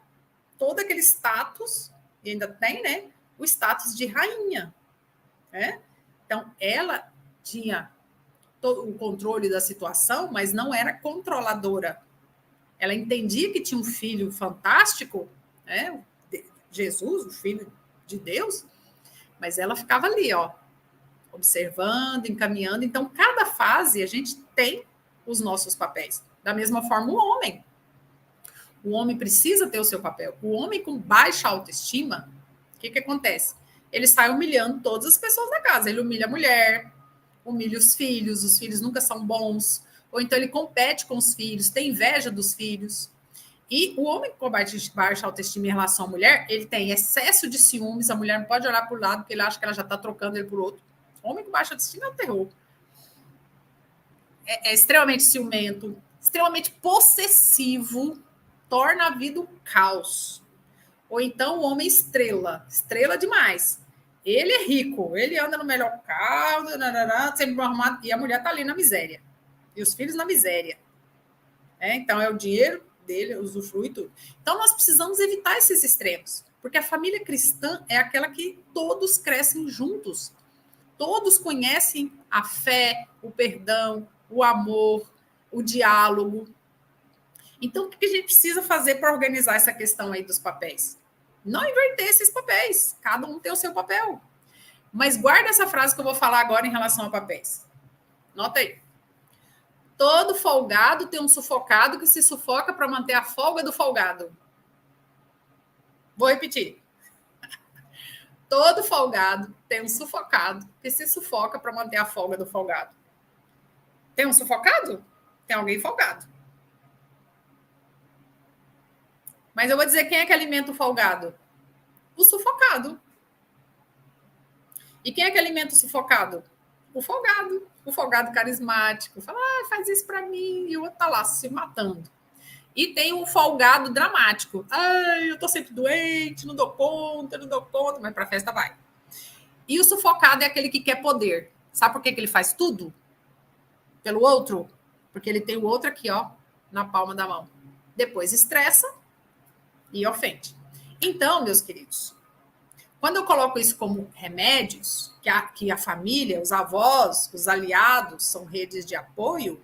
[SPEAKER 3] todo aquele status, e ainda tem, né? O status de rainha, né? Então, ela tinha todo o controle da situação, mas não era controladora. Ela entendia que tinha um filho fantástico, né? Jesus, o filho de Deus, mas ela ficava ali, ó, observando, encaminhando. Então, cada fase a gente tem os nossos papéis. Da mesma forma, o homem. O homem precisa ter o seu papel. O homem com baixa autoestima, o que acontece? Ele sai humilhando todas as pessoas da casa. Ele humilha a mulher, humilha os filhos nunca são bons. Ou então ele compete com os filhos, tem inveja dos filhos. E o homem com baixa autoestima em relação à mulher, ele tem excesso de ciúmes, a mulher não pode olhar para o lado, porque ele acha que ela já está trocando ele por outro. O homem com baixa autoestima é um terror. É extremamente ciumento, extremamente possessivo, torna a vida um caos. Ou então o homem estrela demais. Ele é rico, ele anda no melhor carro, sempre arrumado, e a mulher está ali na miséria. E os filhos na miséria. Então é o dinheiro dele, usufrui tudo. Então nós precisamos evitar esses extremos, porque a família cristã é aquela que todos crescem juntos. Todos conhecem a fé, o perdão, o amor, o diálogo. Então, o que a gente precisa fazer para organizar essa questão aí dos papéis? Não inverter esses papéis. Cada um tem o seu papel. Mas guarda essa frase que eu vou falar agora em relação a papéis. Nota aí. Todo folgado tem um sufocado que se sufoca para manter a folga do folgado. Vou repetir. Todo folgado tem um sufocado que se sufoca para manter a folga do folgado. Tem um sufocado? Tem alguém folgado. Mas eu vou dizer quem é que alimenta o folgado? O sufocado. E quem é que alimenta o sufocado? O folgado. O folgado carismático. Fala, faz isso para mim. E o outro está lá se matando. E tem um folgado dramático. Eu estou sempre doente, não dou conta, mas para a festa vai. E o sufocado é aquele que quer poder. Sabe por que ele faz tudo? Pelo outro? Porque ele tem o outro aqui, ó, na palma da mão. Depois estressa e ofende. Então, meus queridos, quando eu coloco isso como remédios, que a família, os avós, os aliados são redes de apoio,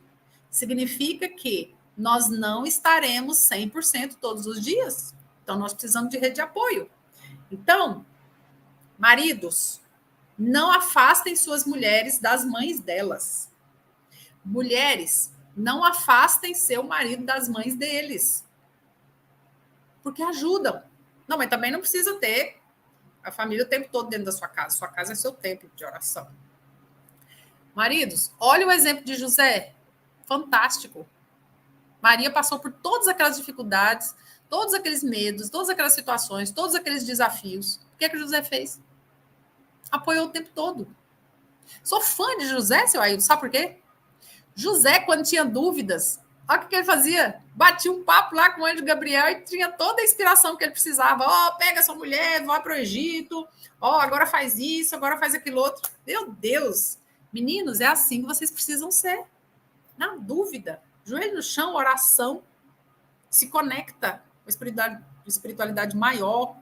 [SPEAKER 3] significa que nós não estaremos 100% todos os dias. Então, nós precisamos de rede de apoio. Então, maridos, não afastem suas mulheres das mães delas. Mulheres, não afastem seu marido das mães deles. Porque ajudam. Não, mas também não precisa ter a família o tempo todo dentro da sua casa. Sua casa é seu templo de oração. Maridos, olha o exemplo de José. Fantástico. Maria passou por todas aquelas dificuldades, todos aqueles medos, todas aquelas situações, todos aqueles desafios. O que José fez? Apoiou o tempo todo. Sou fã de José, seu Ailton. Sabe por quê? José, quando tinha dúvidas, Olha o que ele fazia. Batia um papo lá com o anjo Gabriel e tinha toda a inspiração que ele precisava. Pega essa mulher, vai para o Egito. Agora faz isso, agora faz aquilo outro. Meu Deus! Meninos, é assim que vocês precisam ser. Na dúvida. Joelho no chão, oração. Se conecta com a espiritualidade maior,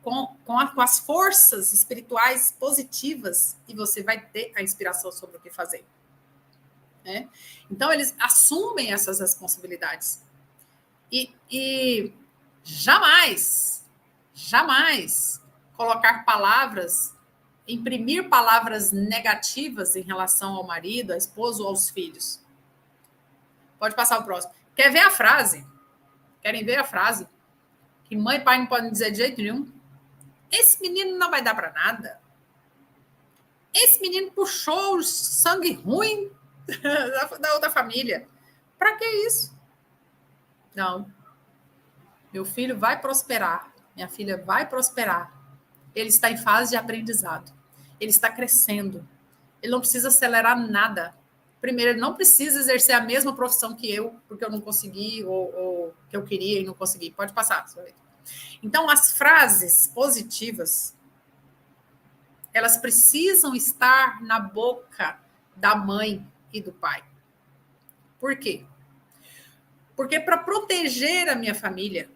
[SPEAKER 3] com as forças espirituais positivas, e você vai ter a inspiração sobre o que fazer. Né? Então, eles assumem essas responsabilidades. E jamais colocar palavras, imprimir palavras negativas em relação ao marido, à esposa ou aos filhos. Pode passar o próximo. Quer ver a frase? Querem ver a frase? Que mãe e pai não podem dizer de jeito nenhum. Esse menino não vai dar para nada. Esse menino puxou o sangue ruim da outra família. Para que isso? Não. Meu filho vai prosperar. Minha filha vai prosperar. Ele está em fase de aprendizado. Ele está crescendo. Ele não precisa acelerar nada. Primeiro, ele não precisa exercer a mesma profissão que eu, porque eu não consegui, ou que eu queria e não consegui. Pode passar. Então, as frases positivas, elas precisam estar na boca da mãe e do pai. Por quê? Porque para proteger a minha família,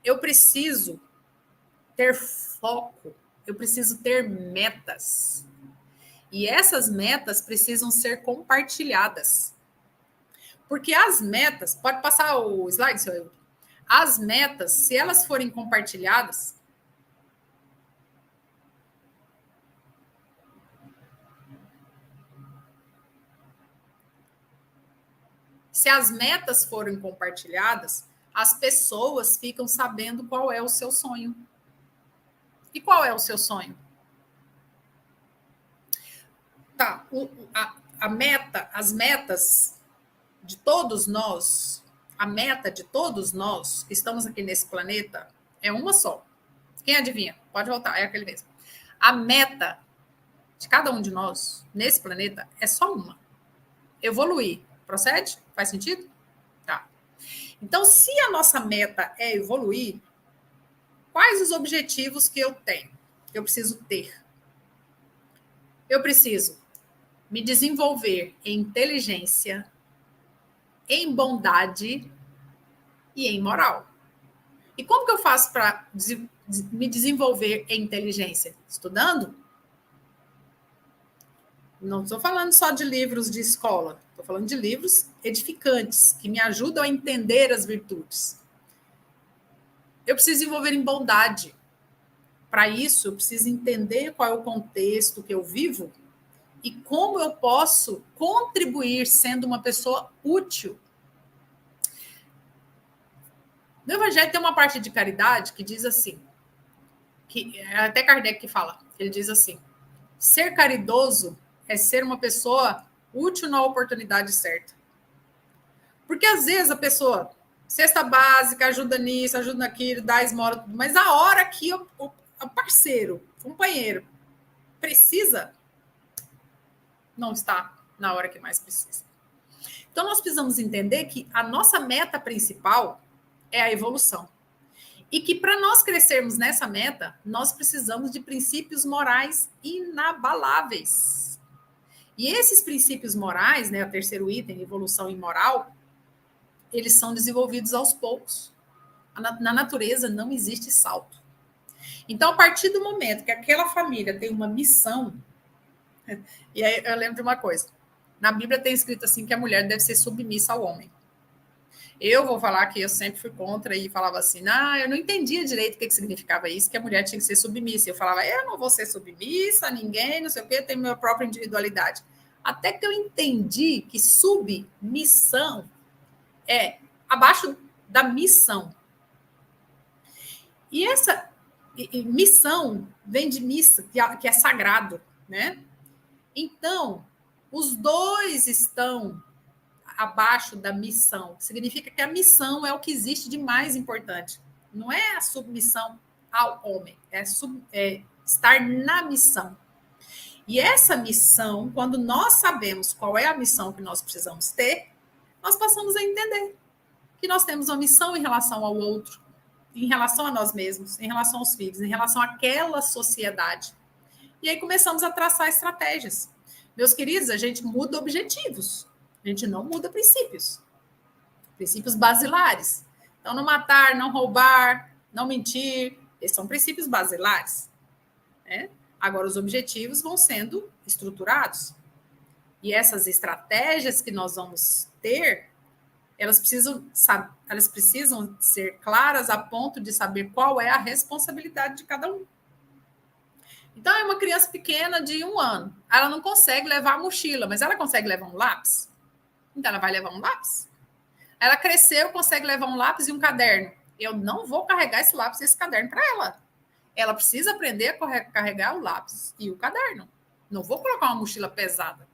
[SPEAKER 3] eu preciso ter foco, eu preciso ter metas. E essas metas precisam ser compartilhadas. Porque as metas, pode passar o slide, seu Hilton? As metas, se elas forem compartilhadas, se as metas forem compartilhadas, as pessoas ficam sabendo qual é o seu sonho. E qual é o seu sonho? Tá, as metas de todos nós, a meta de todos nós que estamos aqui nesse planeta é uma só. Quem adivinha? Pode voltar, é aquele mesmo. A meta de cada um de nós nesse planeta é só uma. Evoluir. Procede? Faz sentido? Tá. Então, se a nossa meta é evoluir, quais os objetivos que eu tenho? Eu preciso ter. Eu preciso me desenvolver em inteligência, em bondade e em moral. E como que eu faço para me desenvolver em inteligência? Estudando? Não estou falando só de livros de escola, estou falando de livros edificantes, que me ajudam a entender as virtudes. Eu preciso desenvolver em bondade. Para isso, eu preciso entender qual é o contexto que eu vivo e como eu posso contribuir sendo uma pessoa útil. No Evangelho tem uma parte de caridade que diz assim, que é até Kardec que fala, ele diz assim, ser caridoso é ser uma pessoa útil na oportunidade certa. Porque às vezes a pessoa, cesta básica, ajuda nisso, ajuda naquilo, dá esmola, mas a hora que o parceiro, o companheiro, precisa, não está na hora que mais precisa. Então, nós precisamos entender que a nossa meta principal é a evolução. E que para nós crescermos nessa meta, nós precisamos de princípios morais inabaláveis. E esses princípios morais, né, o terceiro item, evolução e moral, eles são desenvolvidos aos poucos. Na natureza não existe salto. Então, a partir do momento que aquela família tem uma missão, e aí eu lembro de uma coisa, na Bíblia tem escrito assim que a mulher deve ser submissa ao homem. Eu vou falar que eu sempre fui contra e falava assim, eu não entendia direito o que significava isso, que a mulher tinha que ser submissa. Eu falava, eu não vou ser submissa a ninguém, não sei o quê, eu tenho minha própria individualidade. Até que eu entendi que submissão é abaixo da missão. E essa missão vem de missa, que é sagrado, né? Então, os dois estão abaixo da missão. Significa que a missão é o que existe de mais importante. Não é a submissão ao homem, é estar na missão. E essa missão, quando nós sabemos qual é a missão que nós precisamos ter, nós passamos a entender que nós temos uma missão em relação ao outro, em relação a nós mesmos, em relação aos filhos, em relação àquela sociedade. E aí começamos a traçar estratégias. Meus queridos, a gente muda objetivos, a gente não muda princípios. Princípios basilares. Então, não matar, não roubar, não mentir, esses são princípios basilares. Né? Agora, os objetivos vão sendo estruturados. E essas estratégias que nós vamos ter, elas precisam ser claras a ponto de saber qual é a responsabilidade de cada um. Então, é uma criança pequena de 1 ano. Ela não consegue levar a mochila, mas ela consegue levar um lápis? Então, ela vai levar um lápis. Ela cresceu, consegue levar um lápis e um caderno. Eu não vou carregar esse lápis e esse caderno para ela. Ela precisa aprender a carregar o lápis e o caderno. Não vou colocar uma mochila pesada.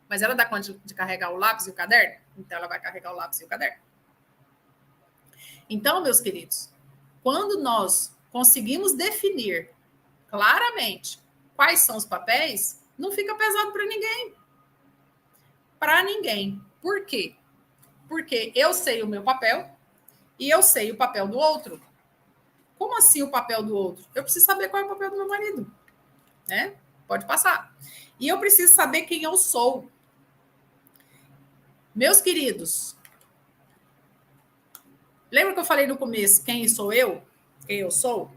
[SPEAKER 3] Mas ela dá conta de carregar o lápis e o caderno? Então, ela vai carregar o lápis e o caderno. Então, meus queridos, quando nós conseguimos definir claramente quais são os papéis, não fica pesado para ninguém. Para ninguém. Por quê? Porque eu sei o meu papel e eu sei o papel do outro. Como assim o papel do outro? Eu preciso saber qual é o papel do meu marido. Né? Pode passar. E eu preciso saber quem eu sou. Meus queridos, lembra que eu falei no começo quem sou eu? Quem eu sou?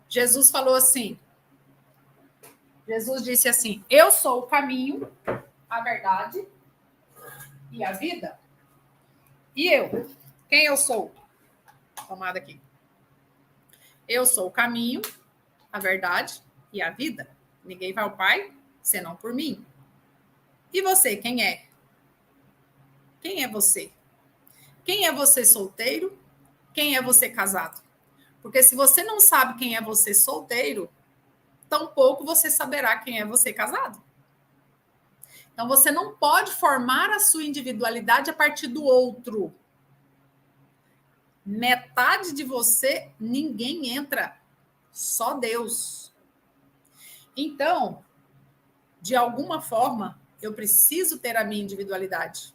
[SPEAKER 3] Jesus falou assim. Jesus disse assim: eu sou o caminho, a verdade e a vida. E eu? Quem eu sou? Tomada aqui. Eu sou o caminho, a verdade e a vida. Ninguém vai ao Pai senão por mim. E você, quem é? Quem é você? Quem é você solteiro? Quem é você casado? Porque se você não sabe quem é você solteiro, tampouco você saberá quem é você casado. Então, você não pode formar a sua individualidade a partir do outro. Metade de você, ninguém entra. Só Deus. Então, de alguma forma, eu preciso ter a minha individualidade.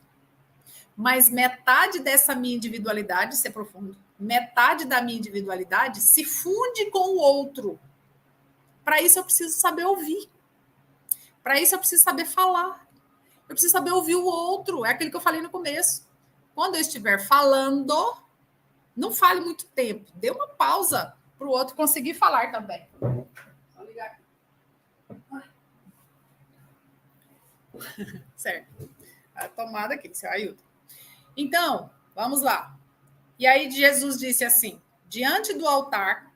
[SPEAKER 3] Mas metade dessa minha individualidade, isso é profundo, metade da minha individualidade se funde com o outro. Para isso, eu preciso saber ouvir. Para isso, eu preciso saber falar. Eu preciso saber ouvir o outro. É aquilo que eu falei no começo. Quando eu estiver falando, não fale muito tempo. Dê uma pausa para o outro conseguir falar também. Vou ligar aqui. Certo. A tomada aqui, seu Ailton. Então, vamos lá. E aí Jesus disse assim: diante do altar,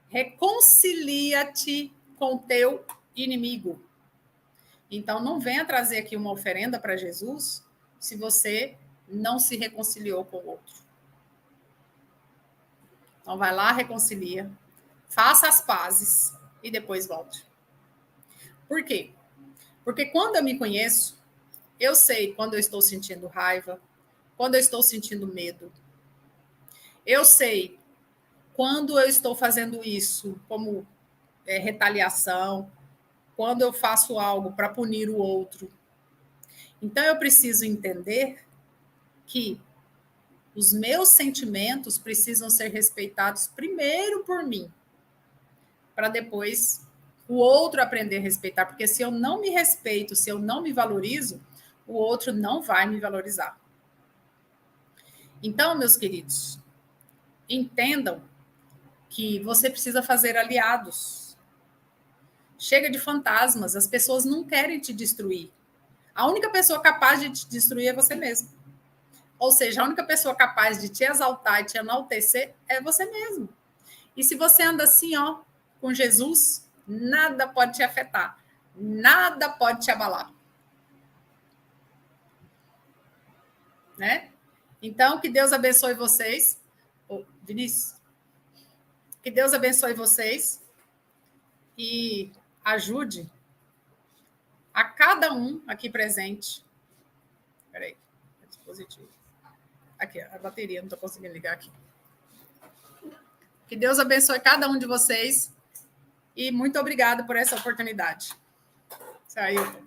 [SPEAKER 3] reconcilia-te com teu inimigo. Então, não venha trazer aqui uma oferenda para Jesus se você não se reconciliou com o outro. Então, vai lá, reconcilia, faça as pazes e depois volte. Por quê? Porque quando eu me conheço, eu sei quando eu estou sentindo raiva, quando eu estou sentindo medo. Eu sei quando eu estou fazendo isso como retaliação, quando eu faço algo para punir o outro. Então, eu preciso entender que os meus sentimentos precisam ser respeitados primeiro por mim, para depois o outro aprender a respeitar. Porque se eu não me respeito, se eu não me valorizo, o outro não vai me valorizar. Então, meus queridos, entendam que você precisa fazer aliados. Chega de fantasmas, as pessoas não querem te destruir. A única pessoa capaz de te destruir é você mesmo. Ou seja, a única pessoa capaz de te exaltar e te enaltecer é você mesmo. E se você anda assim, ó, com Jesus, nada pode te afetar, nada pode te abalar. Né? Então, que Deus abençoe vocês. Vinícius, que Deus abençoe vocês e ajude a cada um aqui presente. Espera aí, dispositivo. Aqui, a bateria, não estou conseguindo ligar aqui. Que Deus abençoe cada um de vocês e muito obrigada por essa oportunidade. Ailton.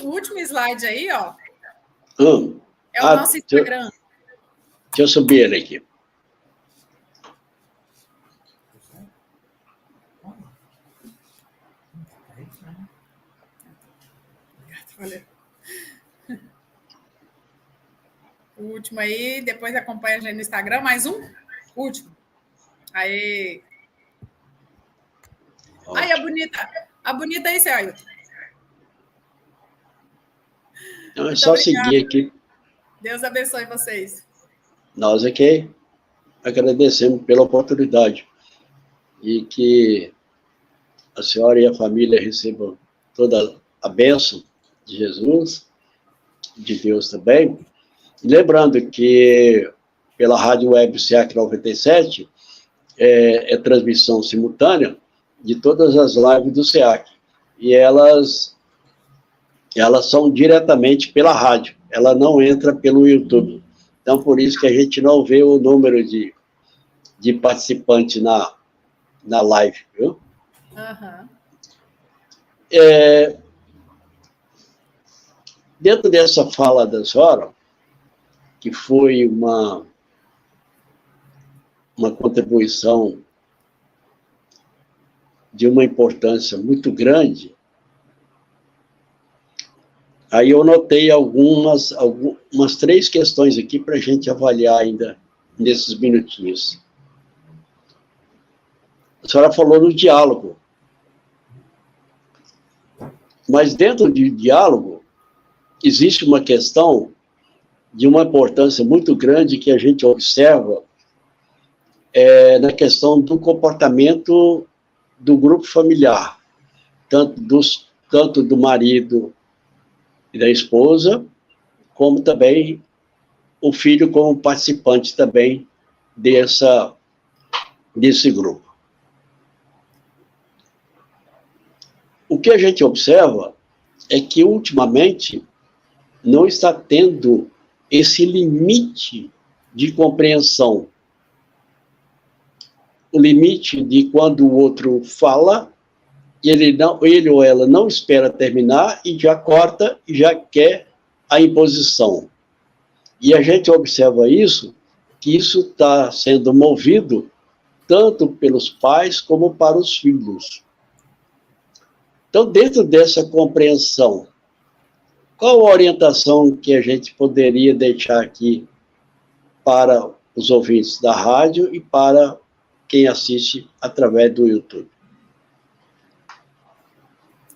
[SPEAKER 3] O último slide aí, ó. É o nosso Instagram.
[SPEAKER 2] Deixa eu subir ele aqui.
[SPEAKER 3] Olha. O último aí, depois acompanha a gente no Instagram. Mais um? Último. Aí. Aí, a bonita. A bonita aí, seu Ailton.
[SPEAKER 2] Então é só seguir aqui.
[SPEAKER 3] Deus abençoe vocês.
[SPEAKER 2] Nós aqui agradecemos pela oportunidade e que a senhora e a família recebam toda a bênção de Jesus, de Deus também. E lembrando que pela Rádio Web SEAC 97 é transmissão simultânea de todas as lives do SEAC. E elas são diretamente pela rádio, ela não entra pelo YouTube. Então, por isso que a gente não vê o número de participantes na live, viu?
[SPEAKER 3] Uhum.
[SPEAKER 2] Dentro dessa fala da senhora, que foi uma contribuição de uma importância muito grande, aí eu notei algumas 3 questões aqui para a gente avaliar ainda nesses minutinhos. A senhora falou no diálogo. Mas dentro do diálogo, existe uma questão de uma importância muito grande que a gente observa na questão do comportamento do grupo familiar, tanto do marido e da esposa, como também o filho como participante também desse grupo. O que a gente observa é que, ultimamente, não está tendo esse limite de compreensão. O limite de quando o outro fala, ele ou ela não espera terminar e já corta e já quer a imposição. E a gente observa que isso está sendo movido tanto pelos pais como para os filhos. Então, dentro dessa compreensão, qual a orientação que a gente poderia deixar aqui para os ouvintes da rádio e para quem assiste através do YouTube?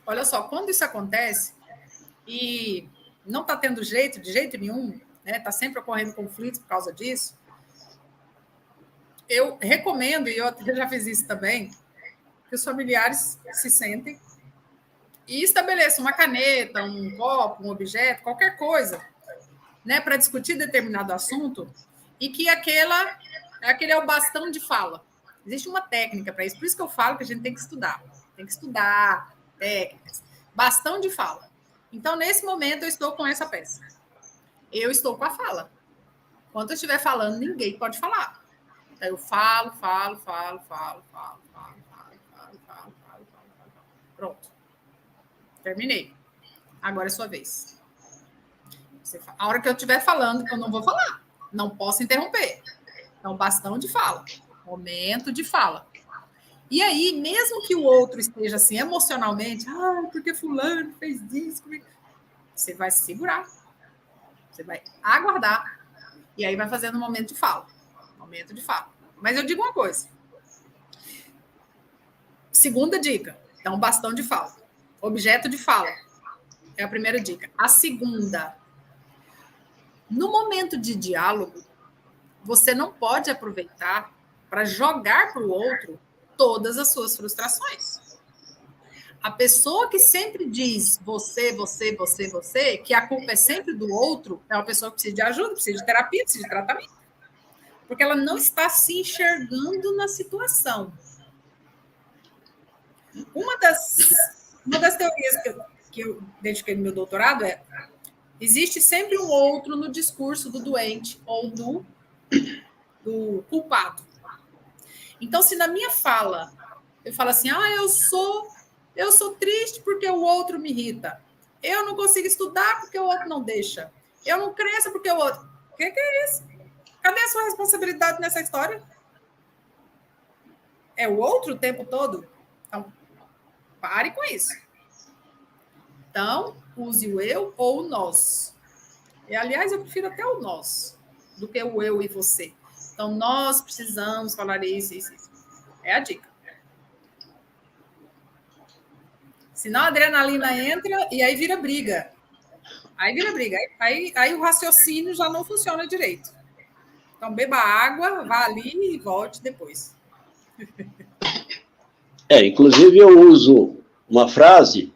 [SPEAKER 3] Olha só, quando isso acontece e não está tendo jeito, de jeito nenhum, né? Está sempre ocorrendo conflitos por causa disso, eu recomendo, e eu já fiz isso também, que os familiares se sentem e estabeleçam uma caneta, um copo, um objeto, qualquer coisa, né, para discutir determinado assunto, e que aquele é o bastão de fala. Existe uma técnica para isso, por isso que eu falo que a gente tem que estudar técnicas. Bastão de fala. Então, nesse momento, eu estou com essa peça. Eu estou com a fala. Quando eu estiver falando, ninguém pode falar. Então, eu falo. Pronto. Terminei. Agora é sua vez. A hora que eu estiver falando, eu não vou falar. Não posso interromper. Então, bastão de fala. Momento de fala. E aí, mesmo que o outro esteja assim emocionalmente, porque fulano fez isso, você vai se segurar. Você vai aguardar. E aí vai fazendo um momento de fala. Momento de fala. Mas eu digo uma coisa. Segunda dica. Então, bastão de fala. Objeto de fala. É a primeira dica. A segunda. No momento de diálogo, você não pode aproveitar para jogar para o outro todas as suas frustrações. A pessoa que sempre diz você, que a culpa é sempre do outro, é uma pessoa que precisa de ajuda, precisa de terapia, precisa de tratamento. Porque ela não está se enxergando na situação. Uma das teorias que eu dediquei no meu doutorado existe sempre um outro no discurso do doente ou do culpado. Então, se na minha fala eu falo assim, eu sou triste porque o outro me irrita. Eu não consigo estudar porque o outro não deixa. Eu não cresço porque o outro... O que é isso? Cadê a sua responsabilidade nessa história? É o outro o tempo todo? Então, pare com isso. Então, use o eu ou o nós. E, aliás, eu prefiro até o nós do que o eu e você. Então, nós precisamos falar isso. É a dica. Senão a adrenalina entra e aí vira briga. Aí o raciocínio já não funciona direito. Então, beba água, vá ali e volte depois.
[SPEAKER 2] Inclusive eu uso uma frase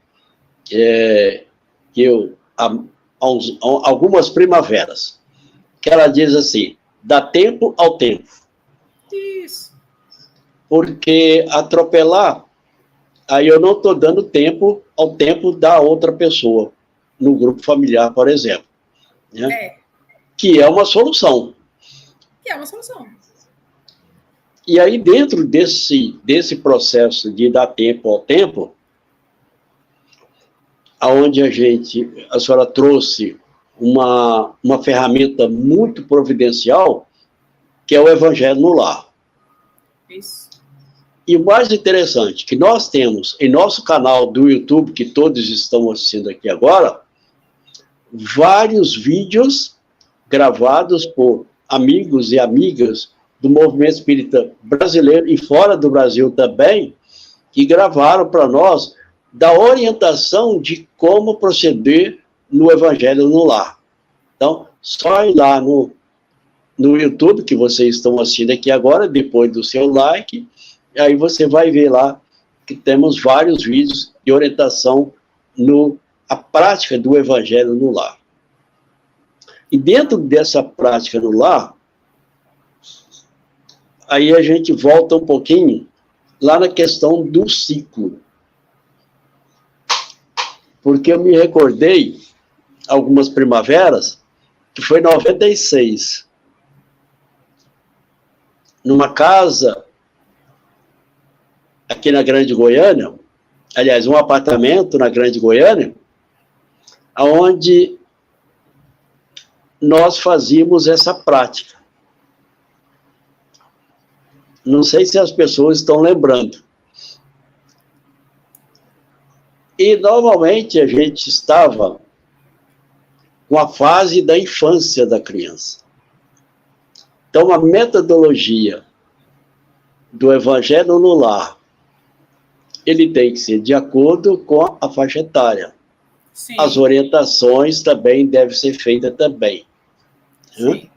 [SPEAKER 2] que eu, há algumas primaveras, que ela diz assim, dá tempo ao tempo.
[SPEAKER 3] Isso.
[SPEAKER 2] Porque atropelar, aí eu não estou dando tempo ao tempo da outra pessoa, no grupo familiar, por exemplo. Né? Que é uma solução. E aí, dentro desse processo de dar tempo ao tempo, aonde a senhora trouxe uma ferramenta muito providencial, que é o Evangelho no Lar.
[SPEAKER 3] Isso.
[SPEAKER 2] E o mais interessante, que nós temos em nosso canal do YouTube, que todos estão assistindo aqui agora, vários vídeos gravados por amigos e amigas do movimento espírita brasileiro e fora do Brasil também, que gravaram para nós da orientação de como proceder no Evangelho no Lar. Então, só ir lá no YouTube, que vocês estão assistindo aqui agora, depois do seu like, aí você vai ver lá que temos vários vídeos de orientação a prática do Evangelho no Lar. E dentro dessa prática no lar, aí a gente volta um pouquinho lá na questão do ciclo. Porque eu me recordei, algumas primaveras, que foi em 96, numa casa aqui na Grande Goiânia, aliás, um apartamento na Grande Goiânia, onde nós fazíamos essa prática. Não sei se as pessoas estão lembrando. E, normalmente, a gente estava com a fase da infância da criança. Então, a metodologia do Evangelho no Lar, ele tem que ser de acordo com a faixa etária. Sim. As orientações também devem ser feitas também.
[SPEAKER 3] Sim.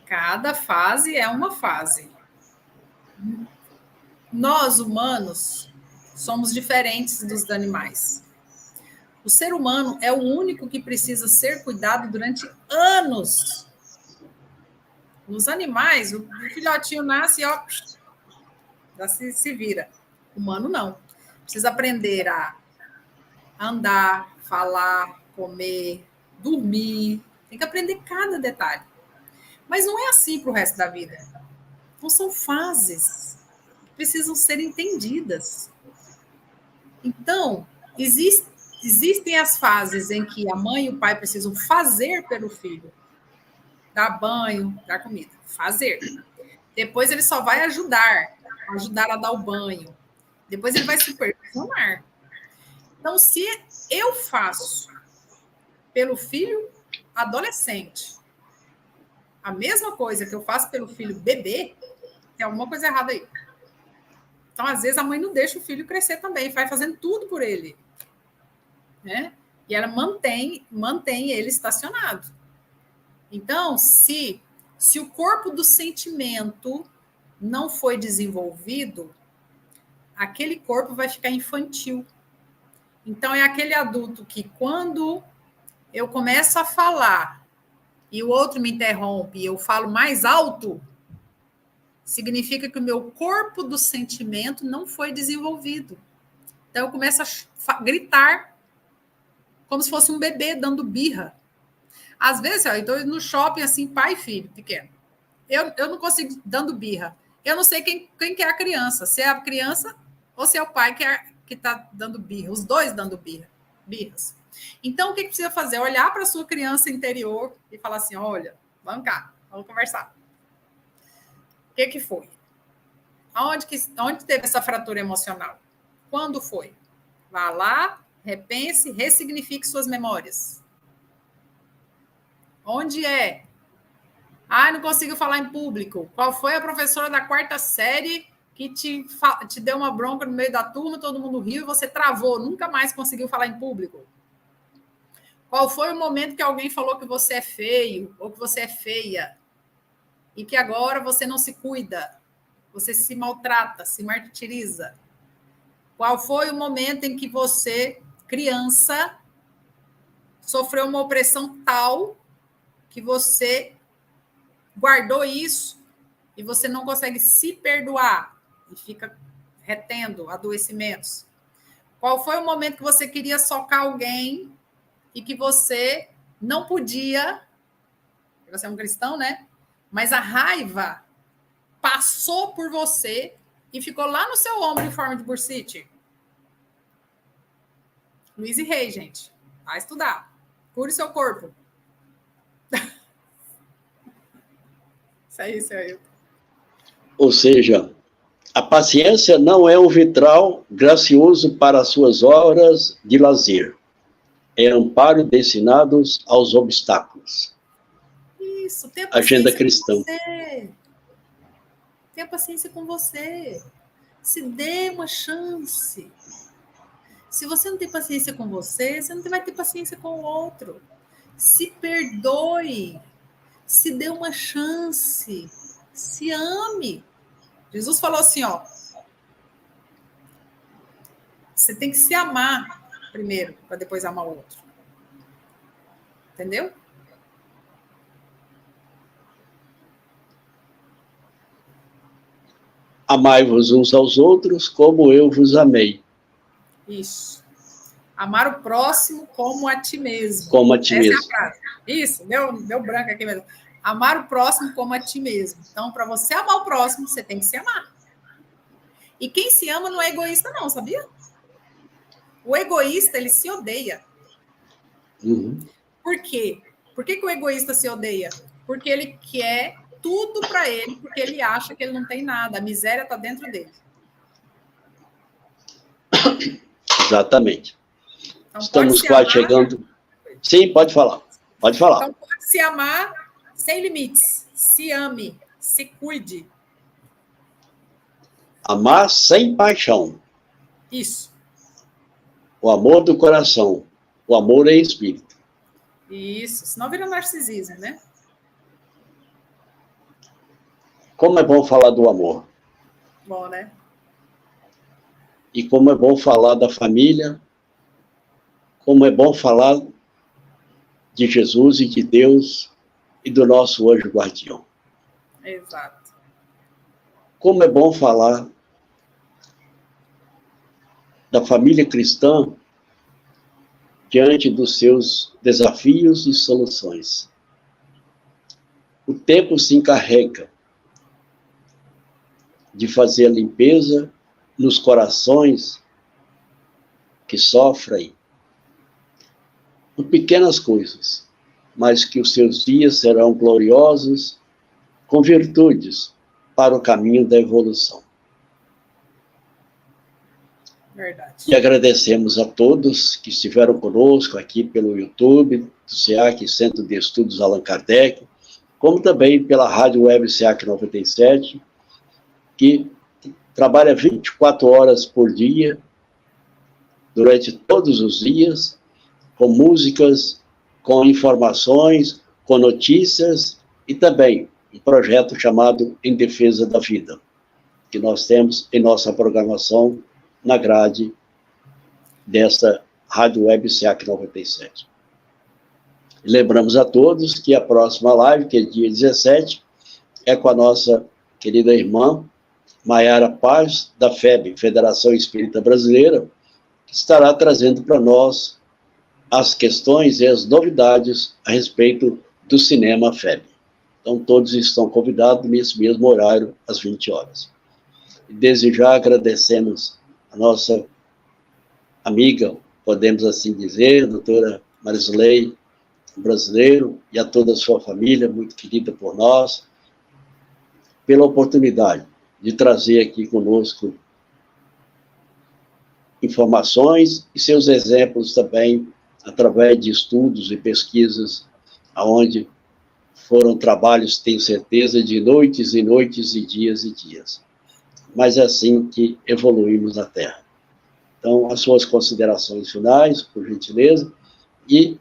[SPEAKER 3] Cada fase é uma fase. Nós, humanos, somos diferentes dos animais. O ser humano é o único que precisa ser cuidado durante anos. Nos animais, o filhotinho nasce e já se vira. O humano não. Precisa aprender a andar, falar, comer, dormir. Tem que aprender cada detalhe. Mas não é assim para o resto da vida. Não são fases que precisam ser entendidas. Então, existem as fases em que a mãe e o pai precisam fazer pelo filho. Dar banho, dar comida. Fazer. Depois ele só vai ajudar a dar o banho. Depois ele vai supervisionar. Então, se eu faço pelo filho adolescente a mesma coisa que eu faço pelo filho bebê, tem alguma coisa errada aí. Então, às vezes, a mãe não deixa o filho crescer também, vai fazendo tudo por ele. Né? E ela mantém ele estacionado. Então, se o corpo do sentimento não foi desenvolvido, aquele corpo vai ficar infantil. Então, é aquele adulto que, quando eu começo a falar e o outro me interrompe e eu falo mais alto, significa que o meu corpo do sentimento não foi desenvolvido. Então, eu começo a gritar como se fosse um bebê dando birra. Às vezes, ó, eu estou no shopping, assim, pai e filho, pequeno. Eu não consigo, dando birra. Eu não sei quem que é a criança, se é a criança ou se é o pai que está dando birra. Os dois dando birras. Então, o que precisa fazer? Olhar para a sua criança interior e falar assim, olha, vamos cá, vamos conversar. O que foi? Onde teve essa fratura emocional? Quando foi? Vá lá, repense, ressignifique suas memórias. Onde é? Não consigo falar em público. Qual foi a professora da 4ª série que te deu uma bronca no meio da turma, todo mundo riu e você travou, nunca mais conseguiu falar em público? Qual foi o momento que alguém falou que você é feio ou que você é feia e que agora você não se cuida, você se maltrata, se martiriza? Qual foi o momento em que você, criança, sofreu uma opressão tal que você guardou isso e você não consegue se perdoar e fica retendo adoecimentos? Qual foi o momento que você queria socar alguém e que você não podia, você é um cristão, né? Mas a raiva passou por você e ficou lá no seu ombro em forma de bursite? Luiz e Rei, gente. Vai estudar. Cure seu corpo. Isso aí.
[SPEAKER 2] Ou seja, a paciência não é um vitral gracioso para as suas horas de lazer. É amparo destinados aos obstáculos.
[SPEAKER 3] Isso, tenha paciência
[SPEAKER 2] Agenda cristã.
[SPEAKER 3] com você. Tenha paciência com você. Se dê uma chance. Se você não tem paciência com você, você não vai ter paciência com o outro. Se perdoe. Se dê uma chance. Se ame. Jesus falou assim, ó. Você tem que se amar primeiro, para depois amar o outro. Entendeu?
[SPEAKER 2] Amai-vos uns aos outros como eu vos amei.
[SPEAKER 3] Isso. Amar o próximo como a ti mesmo.
[SPEAKER 2] Como a ti mesmo.
[SPEAKER 3] Essa é a frase. Isso, deu branco aqui mesmo. Amar o próximo como a ti mesmo. Então, para você amar o próximo, você tem que se amar. E quem se ama não é egoísta, não, sabia? O egoísta, ele se odeia.
[SPEAKER 2] Uhum.
[SPEAKER 3] Por quê? Por que o egoísta se odeia? Porque ele quer tudo para ele, porque ele acha que ele não tem nada. A miséria está dentro dele.
[SPEAKER 2] Exatamente.
[SPEAKER 3] Então,
[SPEAKER 2] estamos quase chegando. Sim, pode falar. Pode falar.
[SPEAKER 3] Então, pode se amar sem limites. Se ame, se cuide.
[SPEAKER 2] Amar sem paixão.
[SPEAKER 3] Isso.
[SPEAKER 2] O amor do coração. O amor é espírito.
[SPEAKER 3] Isso. Senão vira narcisismo, né?
[SPEAKER 2] Como é bom falar do amor.
[SPEAKER 3] Bom, né?
[SPEAKER 2] E como é bom falar da família. Como é bom falar de Jesus e de Deus e do nosso anjo guardião.
[SPEAKER 3] Exato.
[SPEAKER 2] Como é bom falar da família cristã diante dos seus desafios e soluções. O tempo se encarrega de fazer a limpeza nos corações que sofrem por pequenas coisas, mas que os seus dias serão gloriosos com virtudes para o caminho da evolução.
[SPEAKER 3] Verdade.
[SPEAKER 2] E agradecemos a todos que estiveram conosco aqui pelo YouTube, do SEAC, Centro de Estudos Allan Kardec, como também pela Rádio Web SEAC 97, que trabalha 24 horas por dia, durante todos os dias, com músicas, com informações, com notícias e também um projeto chamado Em Defesa da Vida, que nós temos em nossa programação na grade dessa Rádio Web SEAC 97. E lembramos a todos que a próxima live, que é dia 17, é com a nossa querida irmã Maiara Paz, da FEB, Federação Espírita Brasileira, que estará trazendo para nós as questões e as novidades a respeito do Cinema FEB. Então, todos estão convidados nesse mesmo horário, às 20 horas. E desde já agradecemos a nossa amiga, podemos assim dizer, a doutora Marisley Brasileiro, e a toda a sua família, muito querida por nós, pela oportunidade de trazer aqui conosco informações e seus exemplos também, através de estudos e pesquisas, onde foram trabalhos, tenho certeza, de noites e noites e dias. Mas é assim que evoluímos na Terra. Então, as suas considerações finais, por gentileza, e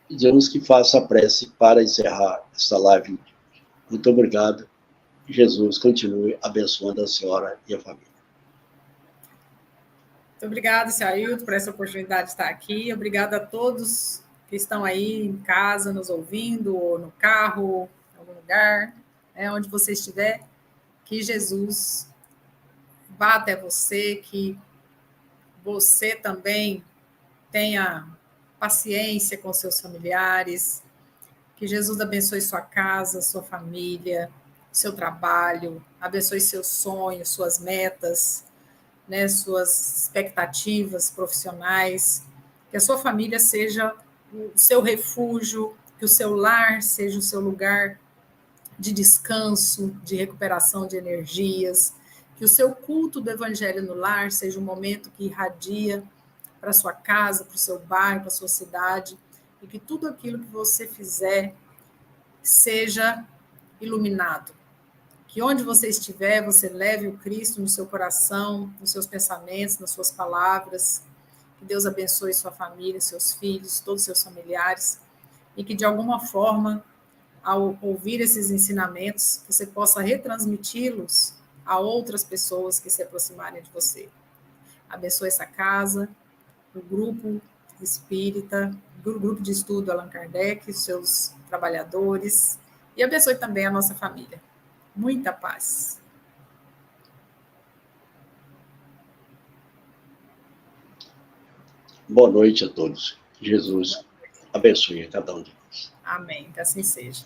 [SPEAKER 2] pedimos que faça a prece para encerrar esta live. Muito obrigado. Jesus continue abençoando a senhora e a família.
[SPEAKER 3] Muito obrigada, senhor Ailton, por essa oportunidade de estar aqui. Obrigada a todos que estão aí em casa nos ouvindo, ou no carro, em algum lugar, onde você estiver. Que Jesus vá até você, que você também tenha paciência com seus familiares, que Jesus abençoe sua casa, sua família, seu trabalho, abençoe seus sonhos, suas metas, suas expectativas profissionais, que a sua família seja o seu refúgio, que o seu lar seja o seu lugar de descanso, de recuperação de energias, que o seu culto do evangelho no lar seja um momento que irradia para a sua casa, para o seu bairro, para a sua cidade, e que tudo aquilo que você fizer seja iluminado. Que onde você estiver, você leve o Cristo no seu coração, nos seus pensamentos, nas suas palavras. Que Deus abençoe sua família, seus filhos, todos os seus familiares. E que, de alguma forma, ao ouvir esses ensinamentos, você possa retransmiti-los a outras pessoas que se aproximarem de você. Abençoe essa casa, o grupo espírita, o grupo de estudo Allan Kardec, os seus trabalhadores, e abençoe também a nossa família. Muita paz.
[SPEAKER 2] Boa noite a todos. Jesus abençoe a cada um de nós.
[SPEAKER 3] Amém. Que assim seja.